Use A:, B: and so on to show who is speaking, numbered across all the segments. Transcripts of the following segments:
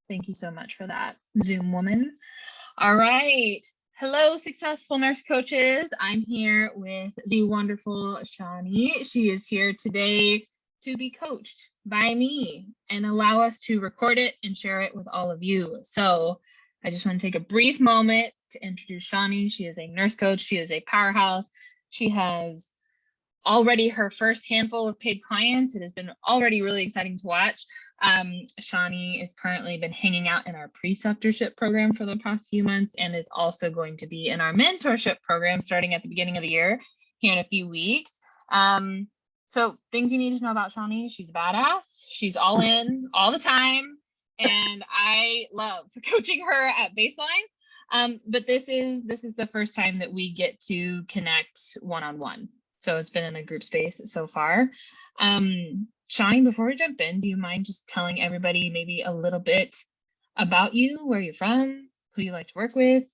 A: Thank you so much for that, Zoom woman. All right. Hello, successful nurse coaches. I'm here with the wonderful Shawnee. She is here today to be coached by me and allow us to record it and share it with all of you. So I just want to take a brief moment to introduce Shawnee. She is a nurse coach. She is a powerhouse. She has already her first handful of paid clients. It has been already really exciting to watch. Shawnee is currently been hanging out in our preceptorship program for the past few months and is also going to be in our mentorship program starting at the beginning of the year here in a few weeks. So things you need to know about Shawnee: she's badass, she's all in all the time, and I love coaching her at Baseline. But this is the first time that we get to connect one-on-one. So it's been in a group space so far. Shawnee, before we jump in, do you mind just telling everybody maybe a little bit about you, where you're from, who you like to work with,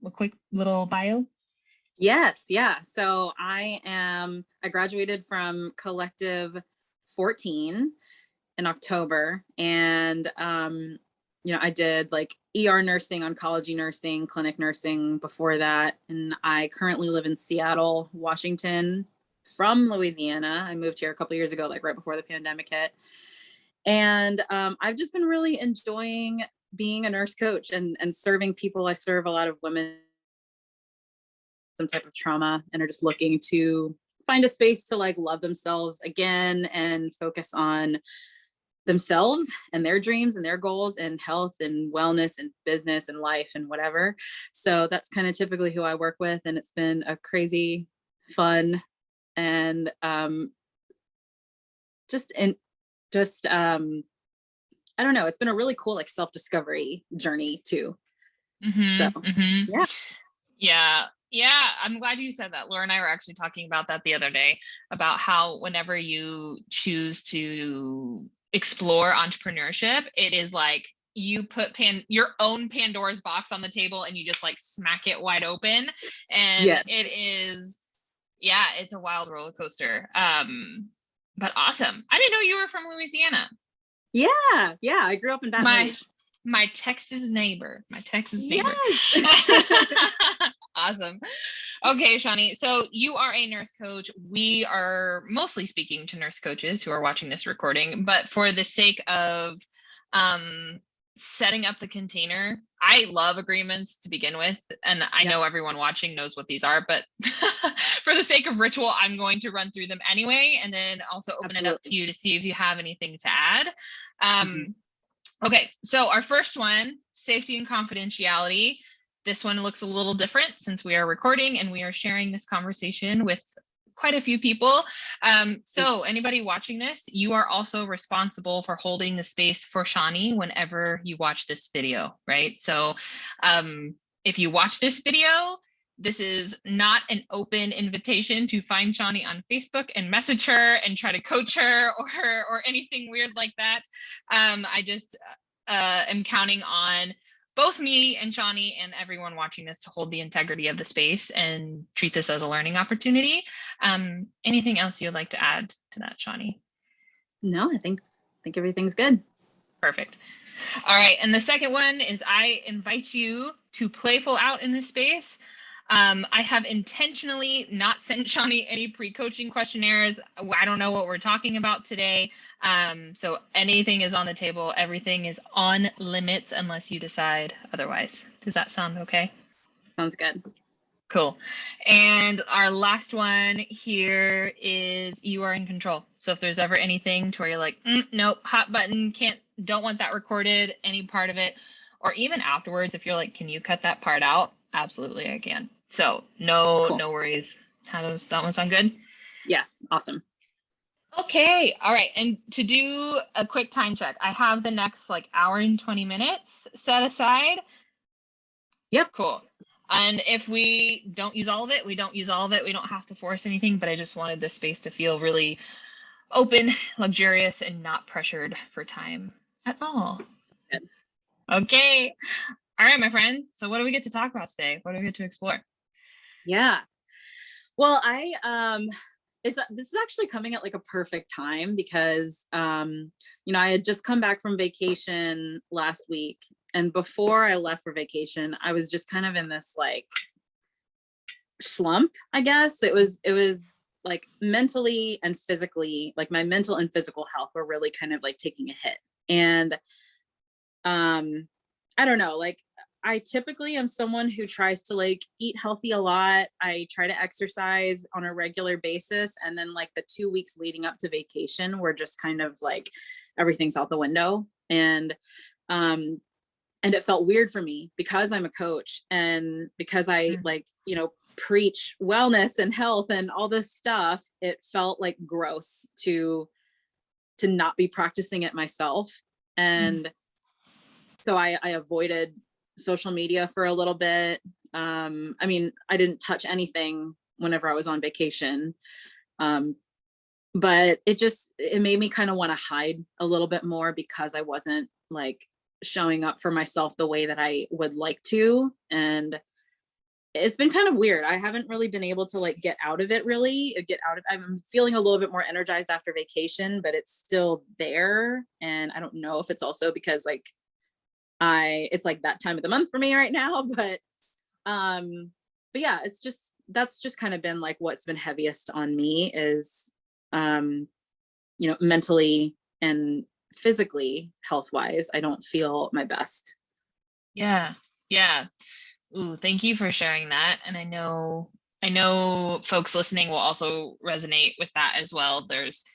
A: a quick little bio?
B: Yes, yeah. So I graduated from Collective 14 in October, and I did like ER nursing, oncology nursing, clinic nursing before that, and I currently live in Seattle, Washington, from Louisiana. I moved here a couple years ago, like right before the pandemic hit. And I've just been really enjoying being a nurse coach and serving people. I serve a lot of women, some type of trauma, and are just looking to find a space to like love themselves again and focus on themselves and their dreams and their goals and health and wellness and business and life and whatever. So that's kind of typically who I work with. And it's been a crazy, fun, and I don't know, it's been a really cool like self-discovery journey too.
A: Yeah, I'm glad you said that. Laura and I were actually talking about that the other day, about how whenever you choose to explore entrepreneurship, it is like you put your own Pandora's box on the table and you just like smack it wide open, and it is, it's a wild roller coaster. But awesome. I didn't know you were from Louisiana.
B: Yeah, I grew up in Baton Rouge.
A: My Texas neighbor. Awesome. Okay, Shawnee. So you are a nurse coach. We are mostly speaking to nurse coaches who are watching this recording, but for the sake of setting up the container, I love agreements to begin with, and I know everyone watching knows what these are, but for the sake of ritual, I'm going to run through them anyway, and then also open it up to you to see if you have anything to add. Okay, so our first one, safety and confidentiality. This one looks a little different since we are recording and we are sharing this conversation with quite a few people. So anybody watching this, you are also responsible for holding the space for Shawnee whenever you watch this video, right? So if you watch this video, this is not an open invitation to find Shawnee on Facebook and message her and try to coach her or anything weird like that. I just am counting on both me and Shawnee and everyone watching this to hold the integrity of the space and treat this as a learning opportunity. Anything else you'd like to add to that, Shawnee?
B: No, I think everything's good.
A: Perfect. All right. And the second one is I invite you to playful out in this space. I have intentionally not sent Shawnee any pre-coaching questionnaires. I don't know what we're talking about today. So anything is on the table. Everything is on limits unless you decide otherwise. Does that sound okay?
B: Sounds good.
A: Cool. And our last one here is you are in control. So if there's ever anything to where you're like, nope, hot button, don't want that recorded, any part of it, or even afterwards, if you're like, can you cut that part out? Absolutely, I can. So no worries. How does that one sound good?
B: Yes. Awesome.
A: Okay. All right. And to do a quick time check, I have the next like hour and 20 minutes set aside.
B: Yep.
A: Cool. And if we don't use all of it, we don't use all of it. We don't have to force anything, but I just wanted this space to feel really open, luxurious, and not pressured for time at all.
B: Good.
A: Okay. All right, my friend. So what do we get to talk about today? What do we get to explore?
B: Yeah. Well, I this is actually coming at like a perfect time because, you know, I had just come back from vacation last week, and before I left for vacation, I was just kind of in this like slump, I guess. It was like mentally and physically, like my mental and physical health were really kind of like taking a hit. And I don't know, like I typically am someone who tries to like eat healthy a lot. I try to exercise on a regular basis. And then like the 2 weeks leading up to vacation were just kind of like everything's out the window. And it felt weird for me because I'm a coach and because I like, you know, preach wellness and health and all this stuff. It felt like gross to not be practicing it myself. And so I avoided social media for a little bit. I mean, I didn't touch anything whenever I was on vacation. But it made me kind of want to hide a little bit more because I wasn't like showing up for myself the way that I would like to. And it's been kind of weird. I haven't really been able to like get out of it I'm feeling a little bit more energized after vacation, but it's still there. And I don't know if it's also because like it's like that time of the month for me right now, but yeah, that's just kind of been like what's been heaviest on me is, you know, mentally and physically health wise, I don't feel my best.
A: Yeah. Ooh, thank you for sharing that. And I know folks listening will also resonate with that as well. There's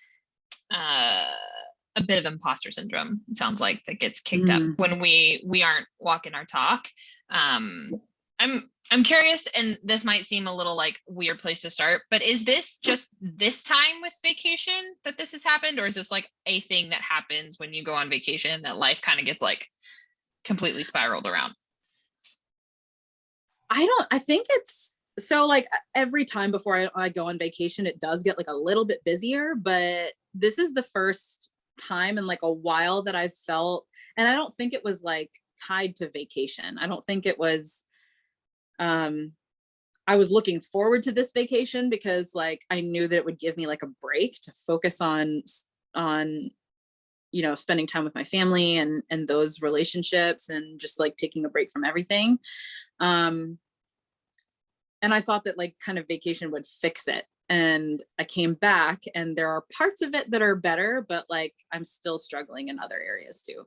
A: a bit of imposter syndrome, it sounds like, that gets kicked up when we aren't walking our talk. I'm curious, and this might seem a little like weird place to start, but is this just this time with vacation that this has happened, or is this like a thing that happens when you go on vacation that life kind of gets like completely spiraled around?
B: I think it's so like every time before I go on vacation, it does get like a little bit busier, but this is the first time in like a while that I've felt, and I don't think it was like tied to vacation. I don't think it was, I was looking forward to this vacation because like I knew that it would give me like a break to focus on, you know, spending time with my family and those relationships and just like taking a break from everything. And I thought that like kind of vacation would fix it. And I came back and there are parts of it that are better, but like I'm still struggling in other areas too.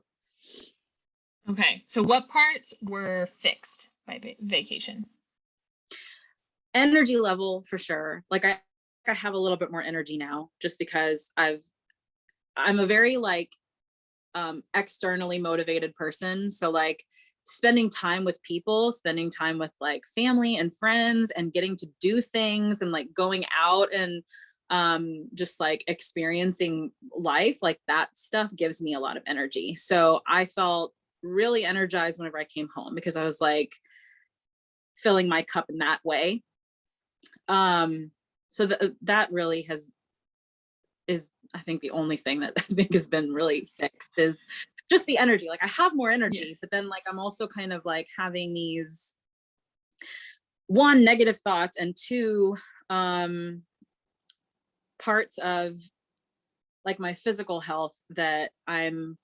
A: Okay. So what parts were fixed by vacation?
B: Energy level for sure. Like I have a little bit more energy now just because I'm a very like externally motivated person. So like spending time with people, spending time with like family and friends and getting to do things and like going out and just like experiencing life, like that stuff gives me a lot of energy. So I felt really energized whenever I came home because I was like filling my cup in that way. So that really is I think the only thing that I think has been really fixed is just the energy. Like I have more energy, but then like I'm also kind of like having these one, negative thoughts, and two, parts of like my physical health that I'm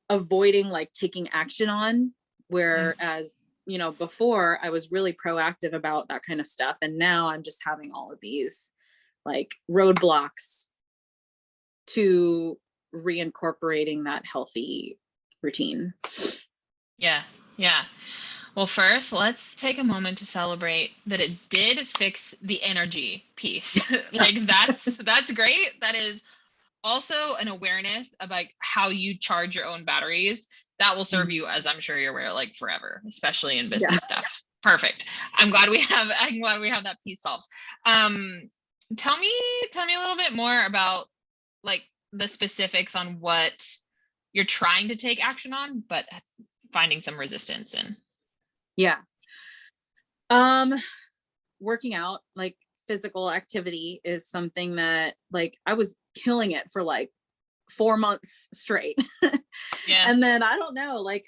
B: avoiding like taking action on, whereas you know before I was really proactive about that kind of stuff, and now I'm just having all of these like roadblocks to reincorporating that healthy routine.
A: Yeah. Well, first, let's take a moment to celebrate that it did fix the energy piece. Like that's great. That is also an awareness of like how you charge your own batteries. That will serve you, as I'm sure you're aware, like forever, especially in business stuff. Perfect. I'm glad we have that piece solved. Tell me a little bit more about like the specifics on what you're trying to take action on, but finding some resistance in.
B: Yeah. Working out, like physical activity is something that like I was killing it for like 4 months straight.
A: Yeah.
B: And then I don't know, like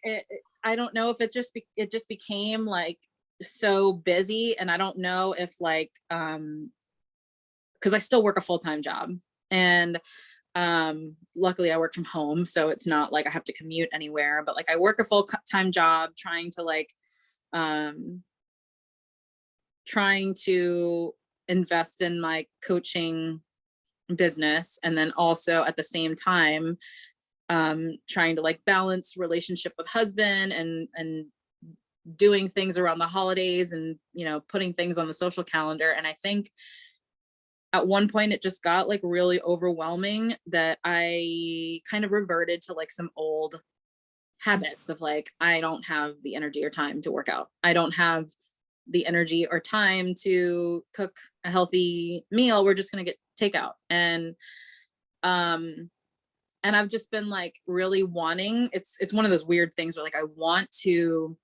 B: I don't know if it just became like so busy, and I don't know if like because I still work a full-time job, and luckily I work from home, so it's not like I have to commute anywhere, but like I work a full-time job trying to invest in my coaching business, and then also at the same time trying to like balance relationship with husband and doing things around the holidays, and putting things on the social calendar. And I think at one point it just got like really overwhelming that I kind of reverted to like some old habits of like, I don't have the energy or time to work out. I don't have the energy or time to cook a healthy meal. We're just going to get takeout. And I've just been like really wanting, it's one of those weird things where like I want to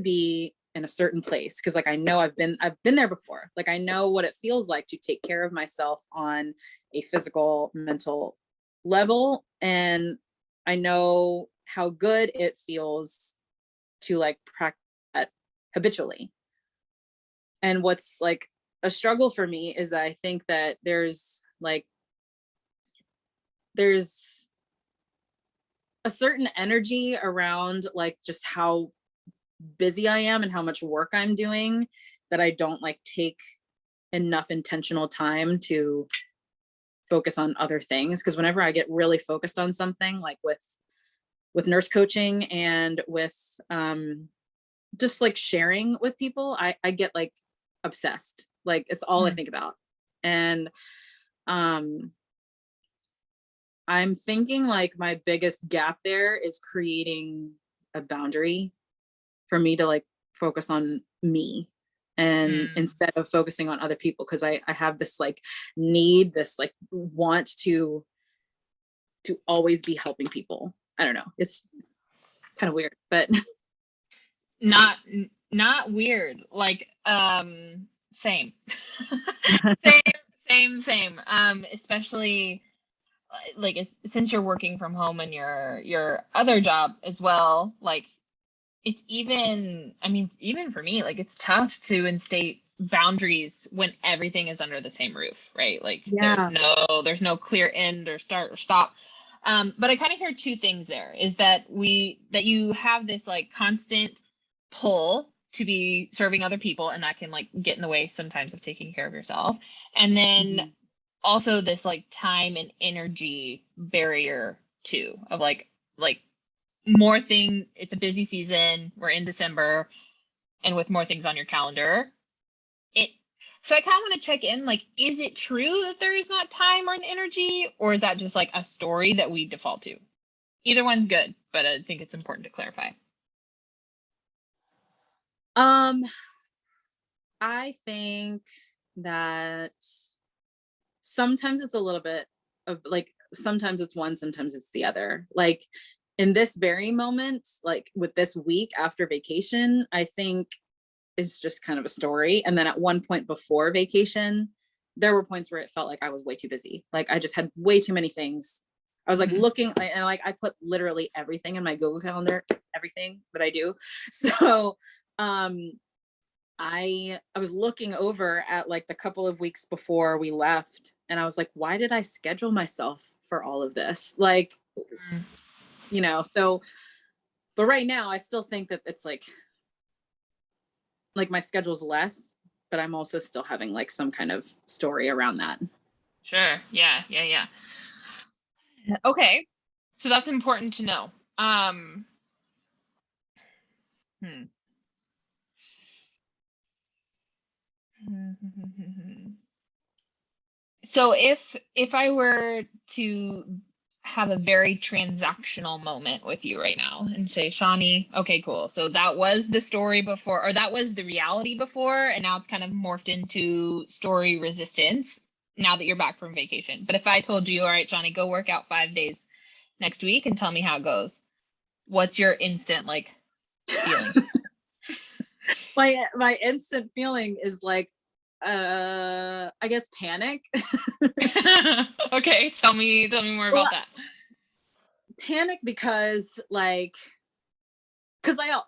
B: be in a certain place, because like I know I've been there before. Like I know what it feels like to take care of myself on a physical, mental level, and I know how good it feels to like practice that habitually. And what's like a struggle for me is that I think that there's a certain energy around like just how busy I am and how much work I'm doing, that I don't like take enough intentional time to focus on other things. Because whenever I get really focused on something, like with nurse coaching and with just like sharing with people, I get like obsessed. Like it's all I think about. And I'm thinking like my biggest gap there is creating a boundary for me to like focus on me, and instead of focusing on other people, because I have this like need, this like want to always be helping people. I don't know, it's kind of weird, but
A: not weird, like same. same especially like since you're working from home and your other job as well, like it's even for me, like it's tough to instate boundaries when everything is under the same roof, right? Like there's no clear end or start or stop. But I kind of hear two things there, is that you have this like constant pull to be serving other people, and that can like get in the way sometimes of taking care of yourself. And then also this like time and energy barrier too, of like more things. It's a busy season, we're in December, and with more things on your calendar, so I kind of want to check in, like, is it true that there is not time or an energy, or is that just like a story that we default to? Either one's good, but I think it's important to clarify.
B: I think that sometimes it's a little bit of like, sometimes it's one, sometimes it's the other. Like in this very moment, like with this week after vacation, I think it's just kind of a story. And then at one point before vacation, there were points where it felt like I was way too busy. Like I just had way too many things. I was like looking, and like I put literally everything in my Google Calendar, everything that I do. So I was looking over at like the couple of weeks before we left, and I was like, why did I schedule myself for all of this? Like, so, but right now I still think that it's like my schedule's less, but I'm also still having like some kind of story around that.
A: Sure. Yeah. Okay. So that's important to know. So if I were to have a very transactional moment with you right now and say, Shawnee, okay, cool. So that was the story before, or that was the reality before, and now it's kind of morphed into story resistance now that you're back from vacation. But if I told you, all right, Shawnee, go work out 5 days next week and tell me how it goes, what's your instant like feeling?
B: My instant feeling is like, I guess panic.
A: Okay, tell me more about that.
B: Panic because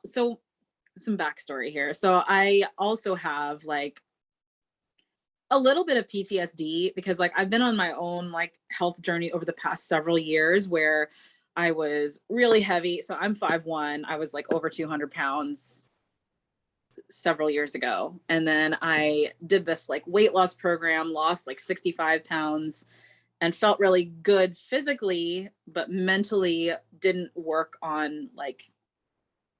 B: so some backstory here. So I also have like a little bit of PTSD, because like I've been on my own like health journey over the past several years where I was really heavy. So I'm 5'1". I was like over 200 pounds several years ago. And then I did this like weight loss program, lost like 65 pounds and felt really good physically, but mentally didn't work on like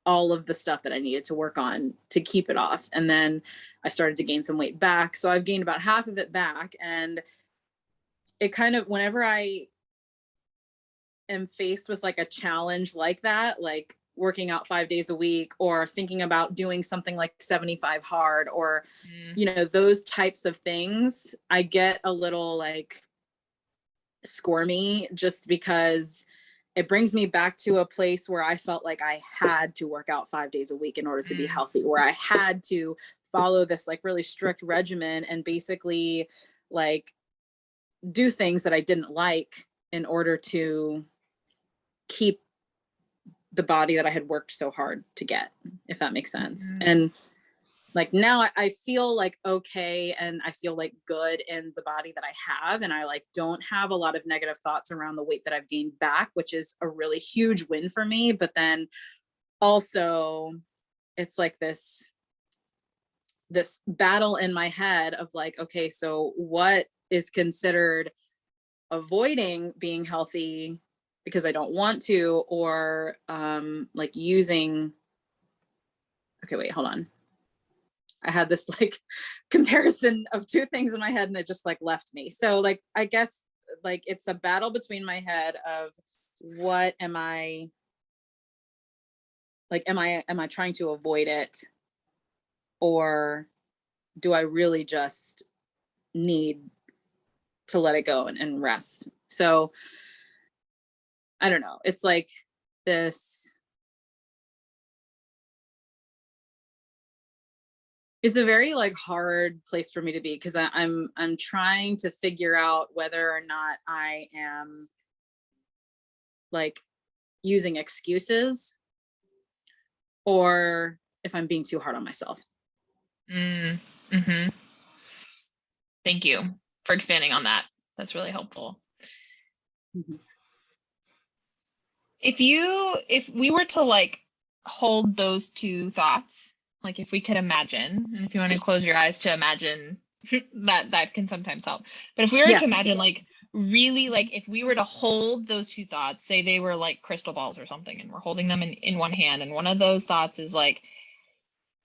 B: all of the stuff that I needed to work on to keep it off. And then I started to gain some weight back. So I've gained about half of it back. And it kind of, whenever I am faced with like a challenge like that, like working out 5 days a week, or thinking about doing something like 75 hard, or, you know, those types of things, I get a little like squirmy, just because it brings me back to a place where I felt like I had to work out 5 days a week in order to be healthy, where I had to follow this like really strict regimen and basically like do things that I didn't like in order to keep the body that I had worked so hard to get, if that makes sense. And like now I feel like okay, and I feel like good in the body that I have, and I like don't have a lot of negative thoughts around the weight that I've gained back, which is a really huge win for me. But then also it's like this battle in my head of like, okay, so what is considered avoiding being healthy because I don't want to, or like using, okay, wait, hold on. I had this like comparison of two things in my head and it just like left me. So like, I guess like it's a battle between my head of what am I like, am I trying to avoid it, or do I really just need to let it go and rest? So I don't know. It's like this is a very like hard place for me to be, because I'm trying to figure out whether or not I am like using excuses, or if I'm being too hard on myself.
A: Mm-hmm. Thank you for expanding on that. That's really helpful.
B: Mm-hmm.
A: If we were to like hold those two thoughts, like if we could imagine, and if you want to close your eyes to imagine, that can sometimes help. But if we were to imagine like really like if we were to hold those two thoughts, say they were like crystal balls or something, and we're holding them in one hand, and one of those thoughts is like,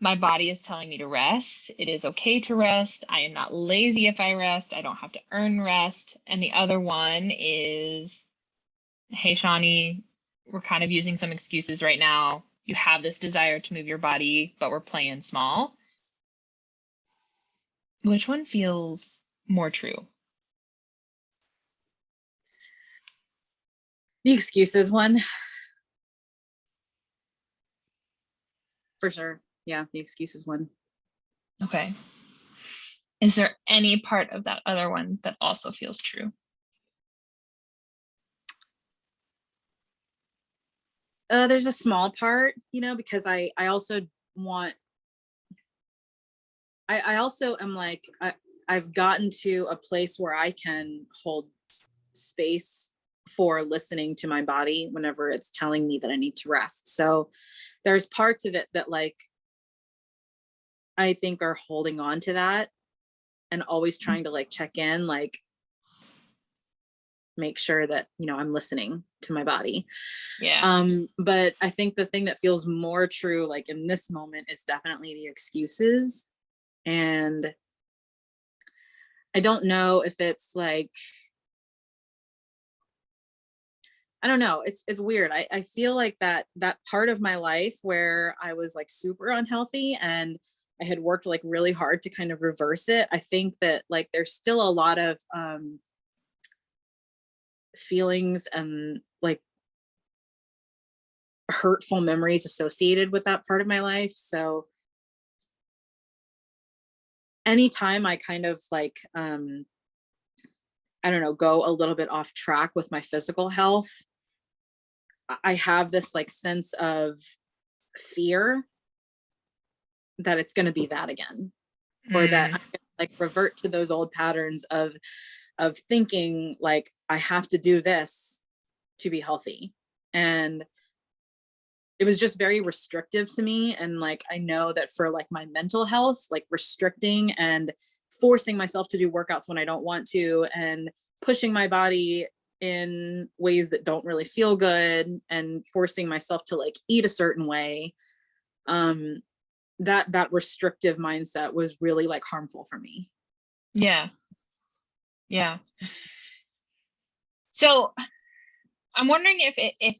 A: my body is telling me to rest. It is okay to rest. I am not lazy if I rest. I don't have to earn rest. And the other one is, hey, Shawnee, we're kind of using some excuses right now. You have this desire to move your body, but we're playing small. Which one feels more true?
B: The excuses one. For sure. Yeah, the excuses one.
A: Okay. Is there any part of that other one that also feels true?
B: There's a small part, you know, because I also want, I also am like, I've gotten to a place where I can hold space for listening to my body whenever it's telling me that I need to rest. So there's parts of it that like, I think are holding on to that and always trying to like check in, like make sure that, you know, I'm listening to my body.
A: Yeah.
B: But I think the thing that feels more true, like in this moment, is definitely the excuses. And I don't know if it's like, I don't know. It's weird. I feel like that part of my life where I was like super unhealthy and I had worked like really hard to kind of reverse it. I think that like there's still a lot of feelings and like hurtful memories associated with that part of my life. So anytime I kind of like I don't know, go a little bit off track with my physical health, I have this like sense of fear that it's going to be that again, or that I'm like revert to those old patterns of thinking like I have to do this to be healthy. And it was just very restrictive to me. And like, I know that for like my mental health, like restricting and forcing myself to do workouts when I don't want to, and pushing my body in ways that don't really feel good, and forcing myself to like eat a certain way, that restrictive mindset was really like harmful for me.
A: Yeah. So I'm wondering if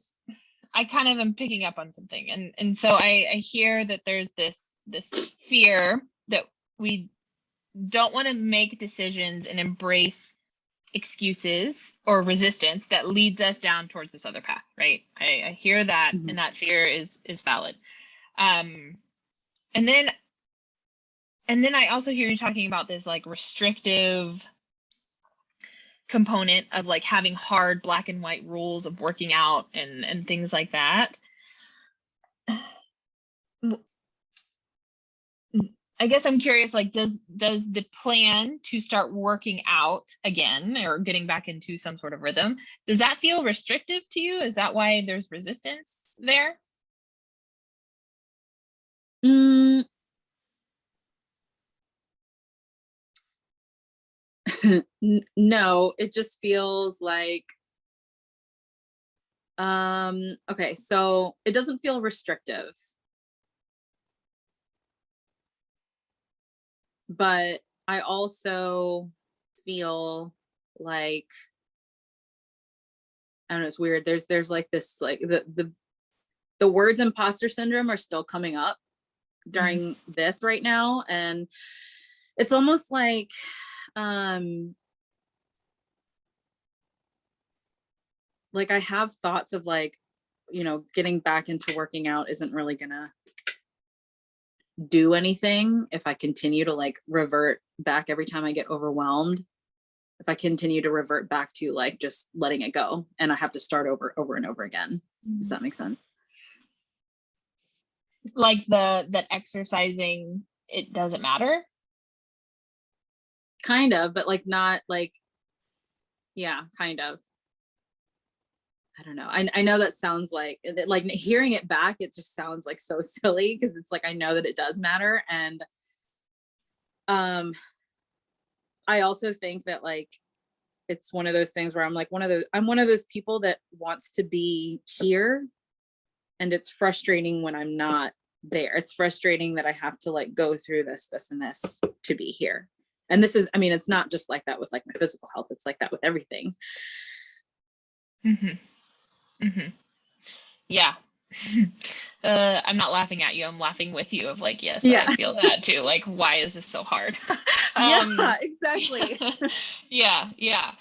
A: I kind of am picking up on something, and so I hear that there's this fear that we don't want to make decisions and embrace excuses or resistance that leads us down towards this other path, right? I hear that, and that fear is valid. And then I also hear you talking about this like restrictive component of like having hard black and white rules of working out and things like that. I guess I'm curious, like, does the plan to start working out again or getting back into some sort of rhythm, does that feel restrictive to you? Is that why there's resistance there?
B: No, it just feels like, okay, so it doesn't feel restrictive, but I also feel like, I don't know, it's weird. There's like this, like the words imposter syndrome are still coming up during this right now. And it's almost like, like I have thoughts of like, you know, getting back into working out isn't really gonna do anything if I continue to like revert back every time I get overwhelmed. If I continue to revert back to like just letting it go, and I have to start over and over again. Does that make sense?
A: Like that exercising, it doesn't matter?
B: Kind of, but like not like, yeah, kind of. I don't know. I know that sounds like hearing it back, it just sounds like so silly, because it's like I know that it does matter. And I also think that like it's one of those things where I'm one of those people that wants to be here, and it's frustrating when I'm not there. It's frustrating that I have to like go through this and this to be here. And this is, I mean, it's not just like that with like my physical health, it's like that with everything.
A: Yeah. I'm not laughing at you, I'm laughing with you of like, yes,
B: Yeah.
A: I feel that too. Like, why is this so hard?
B: Yeah, exactly.
A: Yeah.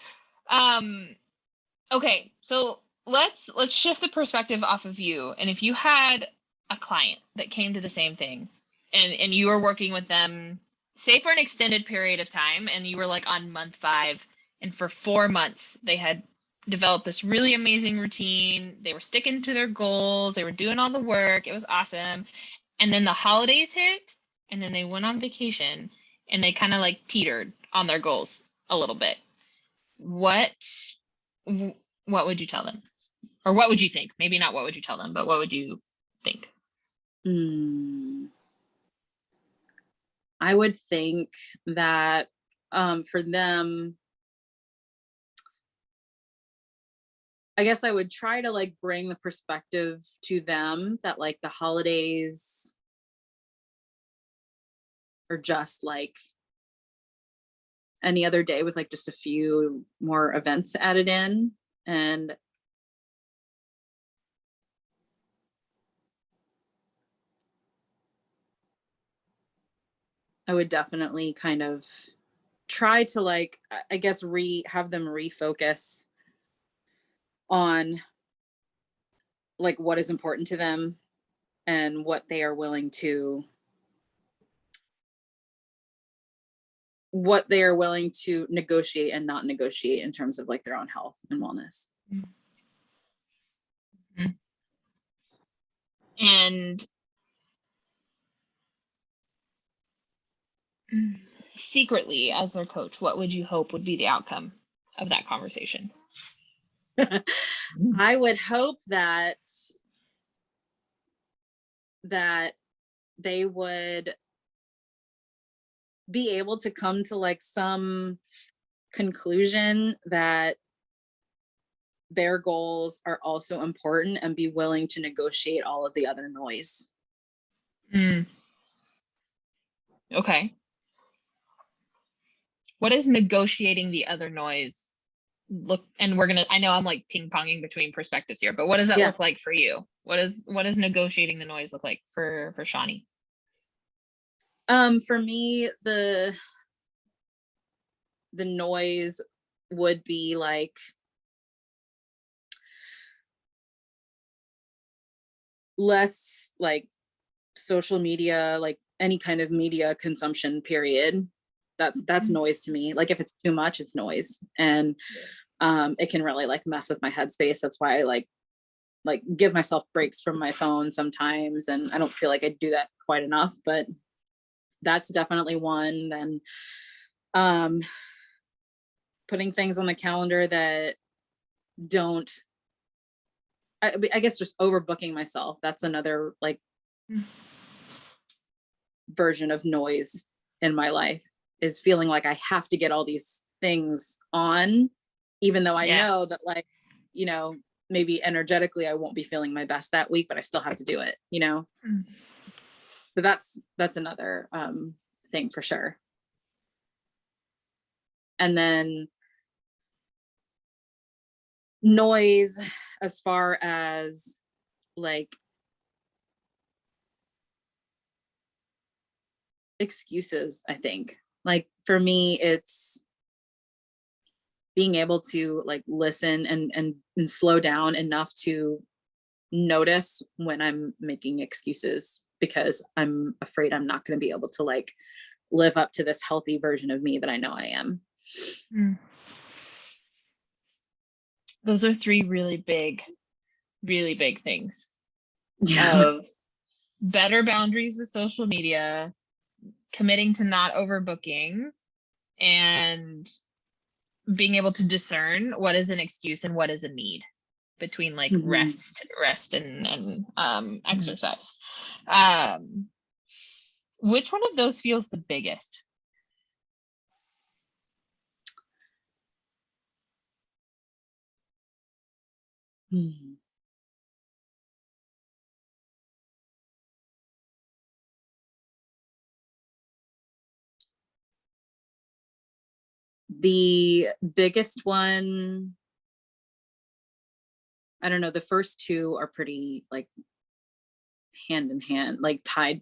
A: Okay, so let's shift the perspective off of you. And if you had a client that came to the same thing, and you were working with them, say for an extended period of time, and you were like on month 5, and for 4 months they had developed this really amazing routine, they were sticking to their goals, they were doing all the work, it was awesome, and then the holidays hit, and then they went on vacation, and they kind of like teetered on their goals a little bit. What would you tell them? Or what would you think? Maybe not what would you tell them, but what would you think?
B: I would think that for them, I guess I would try to like bring the perspective to them that like the holidays are just like any other day with like just a few more events added in. And I would definitely kind of try to like, I guess, have them refocus on like what is important to them and what they are willing to negotiate and not negotiate in terms of like their own health and wellness.
A: And secretly, as their coach, what would you hope would be the outcome of that conversation?
B: I would hope that they would be able to come to like some conclusion that their goals are also important and be willing to negotiate all of the other noise.
A: Okay. What is negotiating the other noise look? And I know I'm like ping-ponging between perspectives here, but what does that look like for you? What is negotiating the noise look like for Shawnee?
B: For me, the noise would be like less like social media, like any kind of media consumption, period. That's noise to me. Like if it's too much, it's noise. And it can really like mess with my headspace. That's why I like give myself breaks from my phone sometimes. And I don't feel like I do that quite enough, but that's definitely one. Then putting things on the calendar that don't, I guess just overbooking myself. That's another like version of noise in my life, is feeling like I have to get all these things on, even though I know that like, you know, maybe energetically I won't be feeling my best that week, but I still have to do it, you know? So that's another thing for sure. And then noise as far as like excuses, I think. Like for me, it's being able to like listen and slow down enough to notice when I'm making excuses, because I'm afraid I'm not going to be able to like live up to this healthy version of me that I know I am.
A: Those are three really big things. Of better boundaries with social media, committing to not overbooking, and being able to discern what is an excuse and what is a need between like rest and exercise. Which one of those feels the biggest?
B: The biggest one, I don't know, the first two are pretty like hand in hand, like tied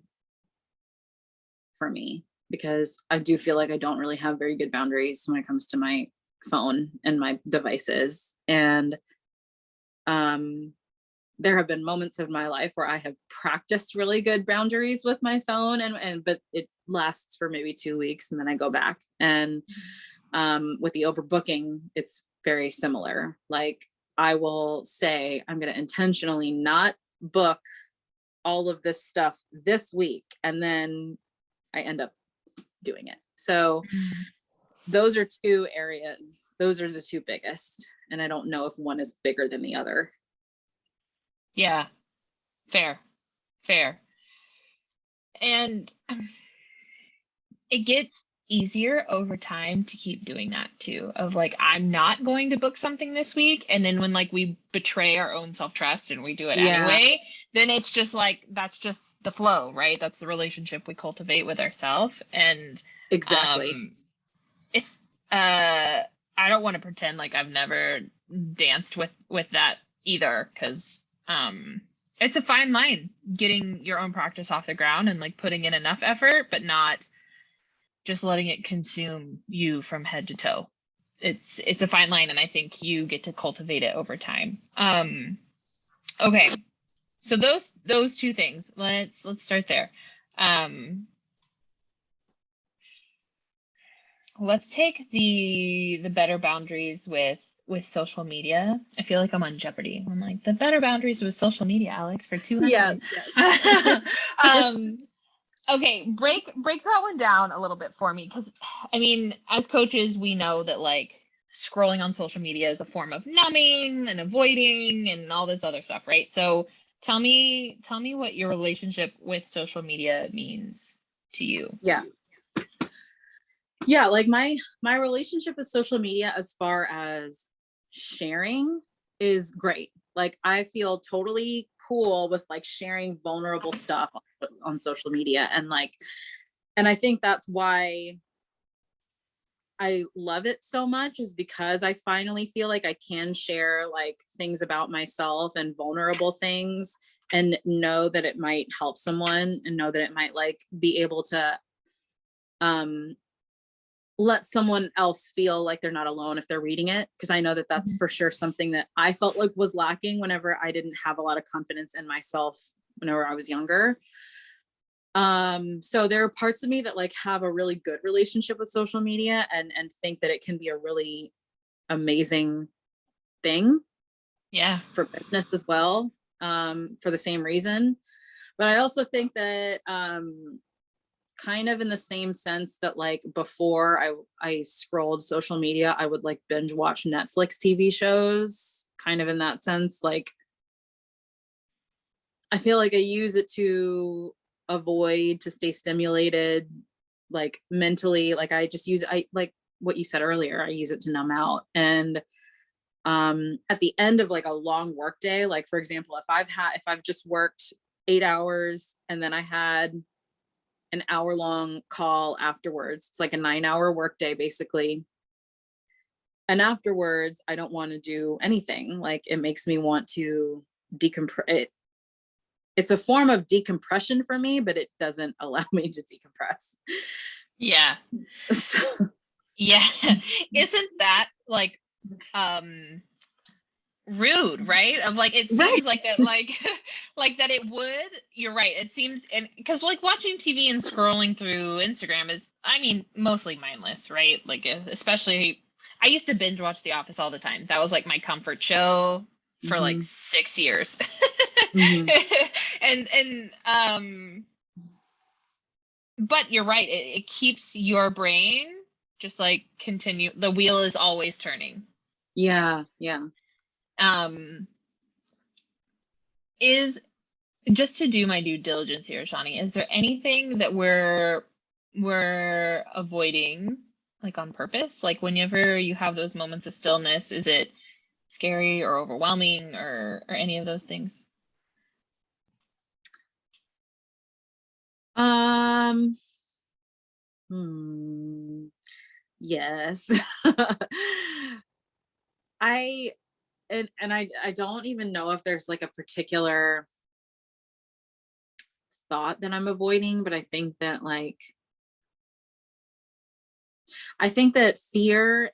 B: for me, because I do feel like I don't really have very good boundaries when it comes to my phone and my devices. And there have been moments of my life where I have practiced really good boundaries with my phone, but it lasts for maybe 2 weeks and then I go back. And with the overbooking, it's very similar. Like I will say, I'm going to intentionally not book all of this stuff this week, and then I end up doing it. So those are two areas. Those are the two biggest. And I don't know if one is bigger than the other.
A: Yeah, fair. And it gets easier over time to keep doing that too, of like, I'm not going to book something this week, and then when like we betray our own self-trust and we do it anyway, then it's just like, that's just the flow, right? That's the relationship we cultivate with ourselves. And
B: exactly,
A: it's I don't want to pretend like I've never danced with that either, because it's a fine line, getting your own practice off the ground and like putting in enough effort, but not just letting it consume you from head to toe. It's a fine line, and I think you get to cultivate it over time. Okay, so those two things. Let's start there. Let's take the better boundaries with social media. I feel like I'm on Jeopardy. I'm like, the better boundaries with social media, Alex, for 200.
B: yeah.
A: Okay, break that one down a little bit for me, because I mean, as coaches, we know that like scrolling on social media is a form of numbing and avoiding and all this other stuff, right? So tell me what your relationship with social media means to you.
B: Yeah. Yeah, like my relationship with social media as far as sharing is great. Like I feel totally cool with like sharing vulnerable stuff on social media, and I think that's why I love it so much, is because I finally feel like I can share like things about myself and vulnerable things, and know that it might help someone, and know that it might like be able to let someone else feel like they're not alone if they're reading it. Because I know that that's for sure something that I felt like was lacking whenever I didn't have a lot of confidence in myself whenever I was younger. So there are parts of me that like have a really good relationship with social media, and think that it can be a really amazing thing.
A: Yeah.
B: For business as well, for the same reason. But I also think that kind of in the same sense that like before I scrolled social media, I would like binge watch Netflix TV shows, kind of in that sense. Like I feel like I use it to to stay stimulated, like mentally. Like I just use, I like what you said earlier, I use it to numb out. And at the end of like a long work day, like for example, if I've just worked 8 hours and then I had an hour-long call afterwards, it's like a 9-hour workday basically, and afterwards I don't want to do anything. Like it makes me want to decompress. It's a form of decompression for me, but it doesn't allow me to decompress.
A: Yeah.
B: So,
A: Yeah. Isn't that like rude, right? Of like, it
B: right.
A: seems like that, like like that it would. You're right, it seems. And because like watching TV and scrolling through Instagram is, I mean, mostly mindless, right? Like especially, I used to binge watch The Office all the time. That was like my comfort show for like 6 years.
B: Mm-hmm.
A: And but you're right, it keeps your brain just like continue, the wheel is always turning.
B: Yeah.
A: um is Just to do my due diligence here, Shawnee, is there anything that we're avoiding, like on purpose? Like whenever you have those moments of stillness, is it scary or overwhelming or any of those things?
B: Um. Yes. I I don't even know if there's like a particular thought that I'm avoiding, but I think that fear,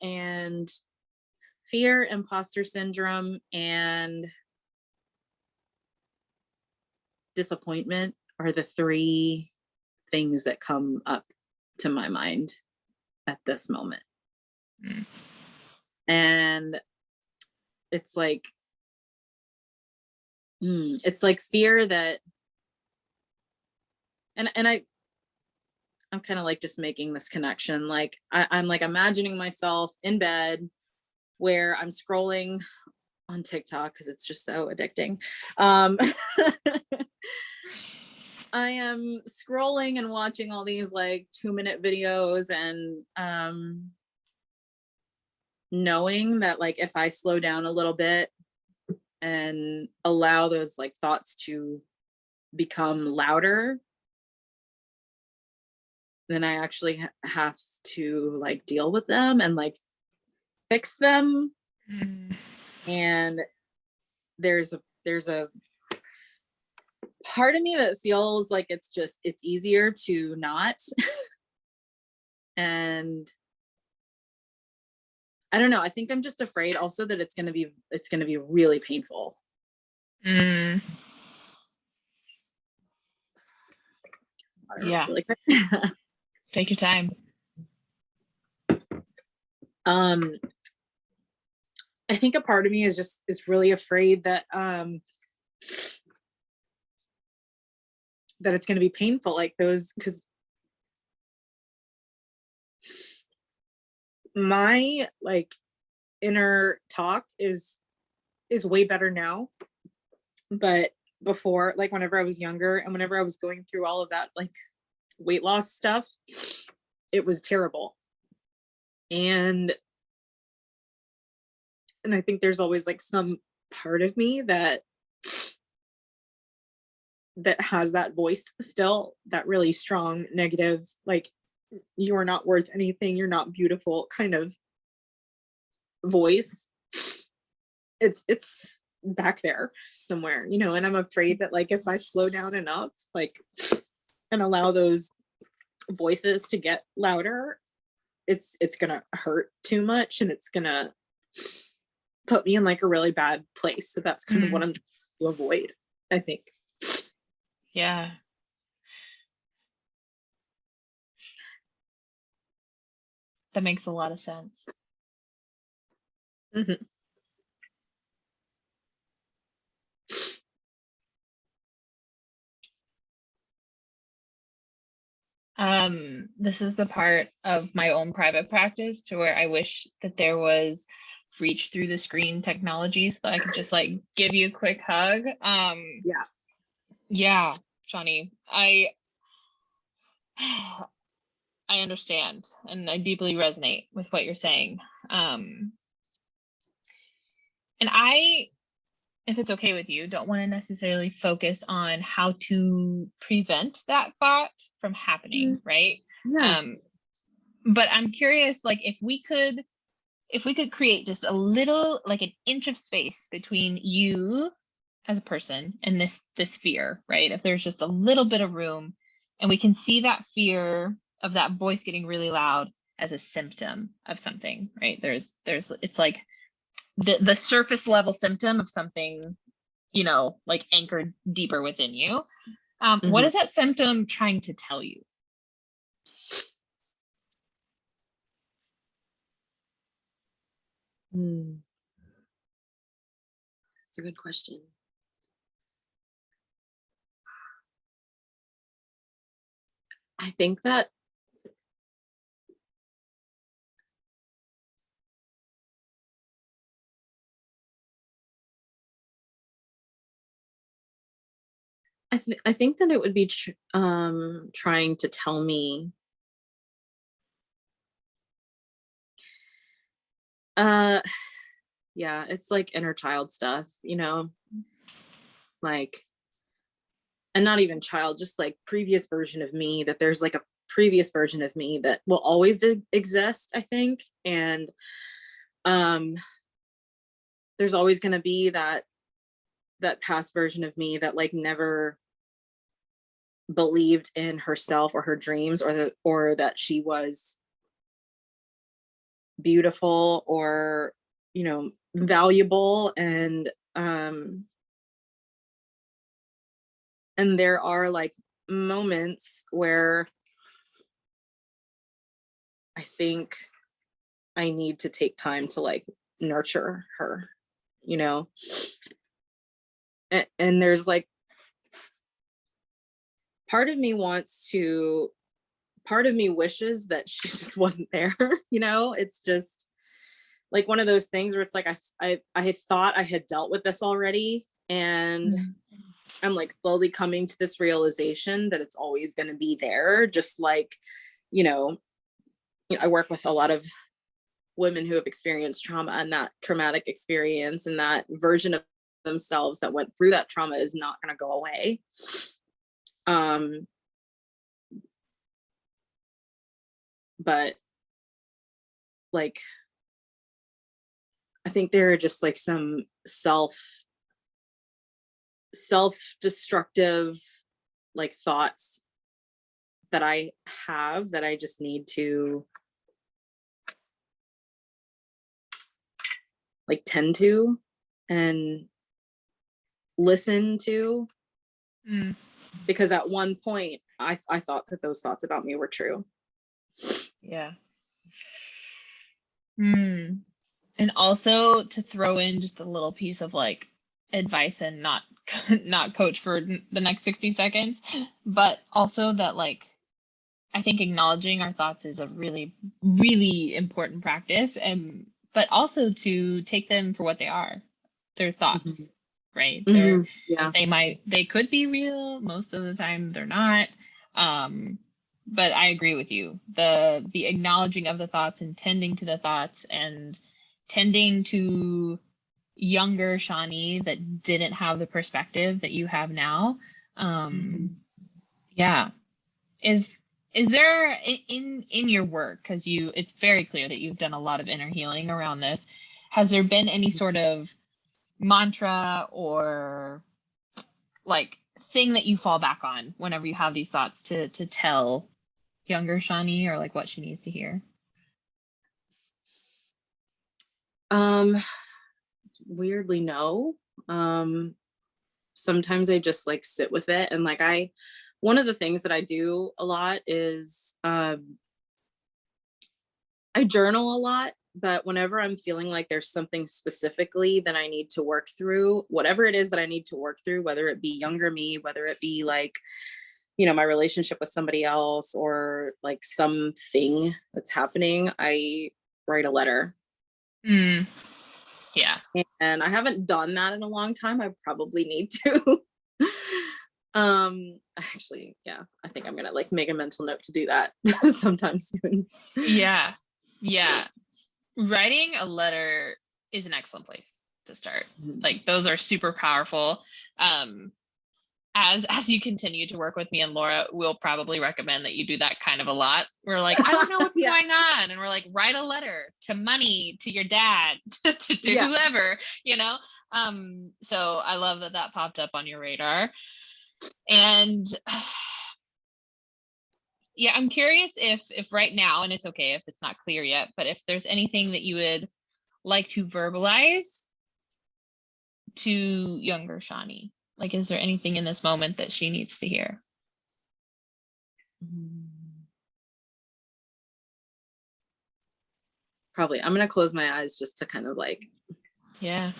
B: imposter syndrome, and disappointment are the three things that come up to my mind at this moment.
A: Mm.
B: And it's like fear that, and I'm kind of like just making this connection. Like I'm like imagining myself in bed where I'm scrolling on TikTok because it's just so addicting. I am scrolling and watching all these like 2-minute videos, and knowing that like if I slow down a little bit and allow those like thoughts to become louder, then I actually have to like deal with them and like fix them.
A: Mm.
B: And there's a part of me that feels like it's easier to not. And I don't know, I think I'm just afraid also that it's going to be really painful.
A: Mm. Yeah.
B: Really quick.
A: Take your time.
B: I think a part of me is really afraid that that it's going to be painful, like those, because my like inner talk is way better now. But before, like whenever I was younger and whenever I was going through all of that like weight loss stuff, it was terrible. And I think there's always like some part of me that has that voice still, that really strong negative, like you are not worth anything, you're not beautiful kind of voice. It's back there somewhere, you know, and I'm afraid that like if I slow down enough, like, and allow those voices to get louder, it's gonna hurt too much and it's gonna put me in like a really bad place. So that's kind of what I'm trying to avoid, I think.
A: Yeah. That makes a lot of sense.
B: Mm-hmm.
A: This is the part of my own private practice to where I wish that there was reach through the screen technology so I could just like give you a quick hug. Yeah, Shawnee, I understand and I deeply resonate with what you're saying. And I, if it's okay with you, don't want to necessarily focus on how to prevent that thought from happening, right?
B: Yeah.
A: But I'm curious, like if we could create just a little, like an inch of space between you as a person and this fear, right? If there's just a little bit of room and we can see that fear of that voice getting really loud as a symptom of something, right? There's it's like the surface level symptom of something, you know, like anchored deeper within you. What is that symptom trying to tell you?
B: That's a good question. I think that I think that it would be trying to tell me yeah, it's like inner child stuff, you know, like, and not even child, just like previous version of me, that there's like a previous version of me that will always exist, I think. And there's always going to be that past version of me that like never believed in herself or her dreams, or that she was beautiful or, you know, valuable. And there are like moments where I think I need to take time to like nurture her, you know. And there's like part of me wishes that she just wasn't there, you know. It's just like one of those things where it's like I had thought I had dealt with this already, and I'm like slowly coming to this realization that it's always going to be there. Just like, you know, I work with a lot of women who have experienced trauma, and that traumatic experience and that version of themselves that went through that trauma is not going to go away. But like, I think there are just like some self-destructive like thoughts that I have that I just need to like tend to and listen to, because at one point I thought that those thoughts about me were true.
A: Yeah. And also to throw in just a little piece of like advice and not not coach for the next 60 seconds, but also that like I think acknowledging our thoughts is a really, really important practice, and but also to take them for what they are. They're thoughts, right?
B: Yeah.
A: They could be real. Most of the time they're not. But I agree with you. The acknowledging of the thoughts and tending to the thoughts and tending to younger Shawnee that didn't have the perspective that you have now. Yeah. Is there in your work, because it's very clear that you've done a lot of inner healing around this, has there been any sort of mantra or like thing that you fall back on whenever you have these thoughts to tell younger Shawnee, or like what she needs to hear?
B: Weirdly, no. Sometimes I just like sit with it, and like one of the things that I do a lot is I journal a lot, but whenever I'm feeling like there's something specifically that I need to work through, whatever it is that I need to work through, whether it be younger me, whether it be like, you know, my relationship with somebody else, or like something that's happening, I write a letter.
A: Yeah.
B: And I haven't done that in a long time. I probably need to. Actually, yeah, I think I'm gonna like make a mental note to do that sometime soon.
A: Yeah. Writing a letter is an excellent place to start. Like those are super powerful. As you continue to work with me and Laura, we'll probably recommend that you do that kind of a lot. We're like, I don't know what's going on. And we're like, write a letter to money, to your dad, to whoever, you know? So I love that popped up on your radar. And yeah, I'm curious if right now, and it's okay if it's not clear yet, but if there's anything that you would like to verbalize to younger Shawnee. Like, is there anything in this moment that she needs to hear?
B: Probably. I'm going to close my eyes just to kind of like.
A: Yeah.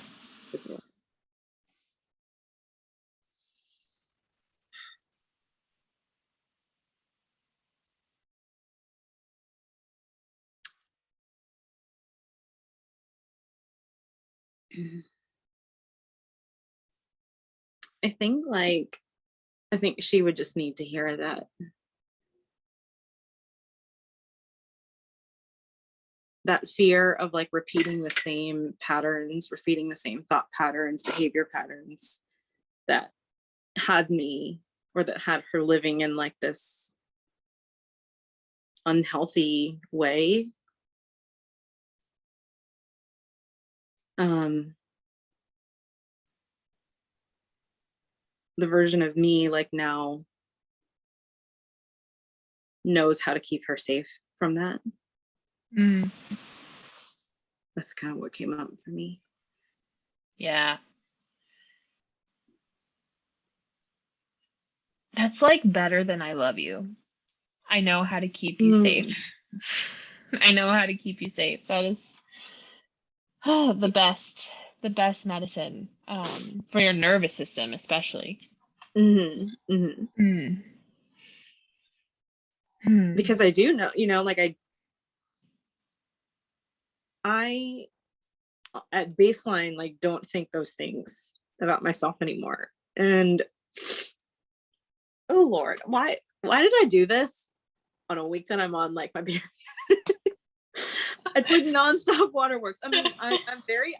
B: I think she would just need to hear that fear of like repeating the same patterns, repeating the same thought patterns, behavior patterns that had me, or that had her living in like this unhealthy way. The version of me like now knows how to keep her safe from that. That's kind of what came up for me.
A: Yeah. That's like better than I love you. I know how to keep you safe. I know how to keep you safe. That is the best medicine for your nervous system, especially.
B: Because I do know, you know, like I at baseline like don't think those things about myself anymore. And oh Lord, why did I do this on a week that I'm on like my period? It's like nonstop waterworks. I mean, I'm very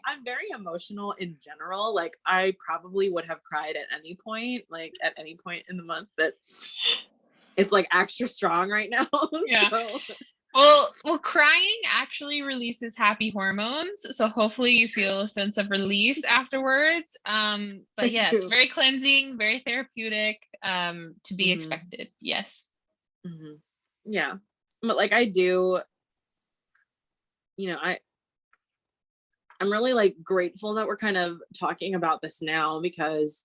B: emotional in general. Like I probably would have cried at any point in the month, but it's like extra strong right now.
A: Yeah.
B: So.
A: Well, crying actually releases happy hormones, so hopefully you feel a sense of release afterwards. But yes, very cleansing, very therapeutic, to be expected. Yes.
B: Yeah, but like I do, you know, I'm really like grateful that we're kind of talking about this now, because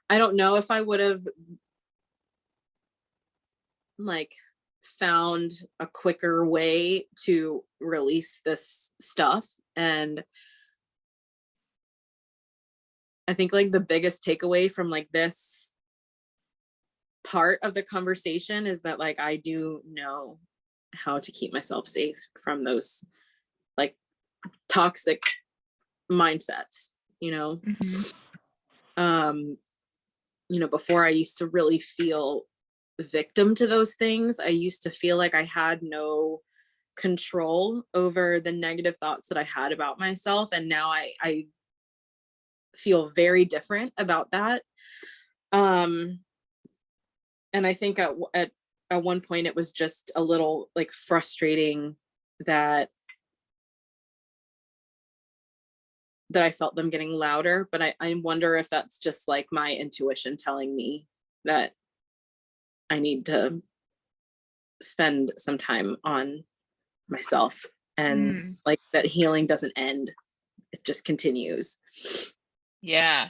B: I don't know if I would have like found a quicker way to release this stuff. And I think like the biggest takeaway from like this part of the conversation is that like I do know how to keep myself safe from those like toxic mindsets, you know. You know, before I used to really feel victim to those things. I used to feel like I had no control over the negative thoughts that I had about myself, and now I feel very different about that. And I think at one point it was just a little like frustrating that I felt them getting louder, but I wonder if that's just like my intuition telling me that I need to spend some time on myself, and like that healing doesn't end, it just continues.
A: Yeah,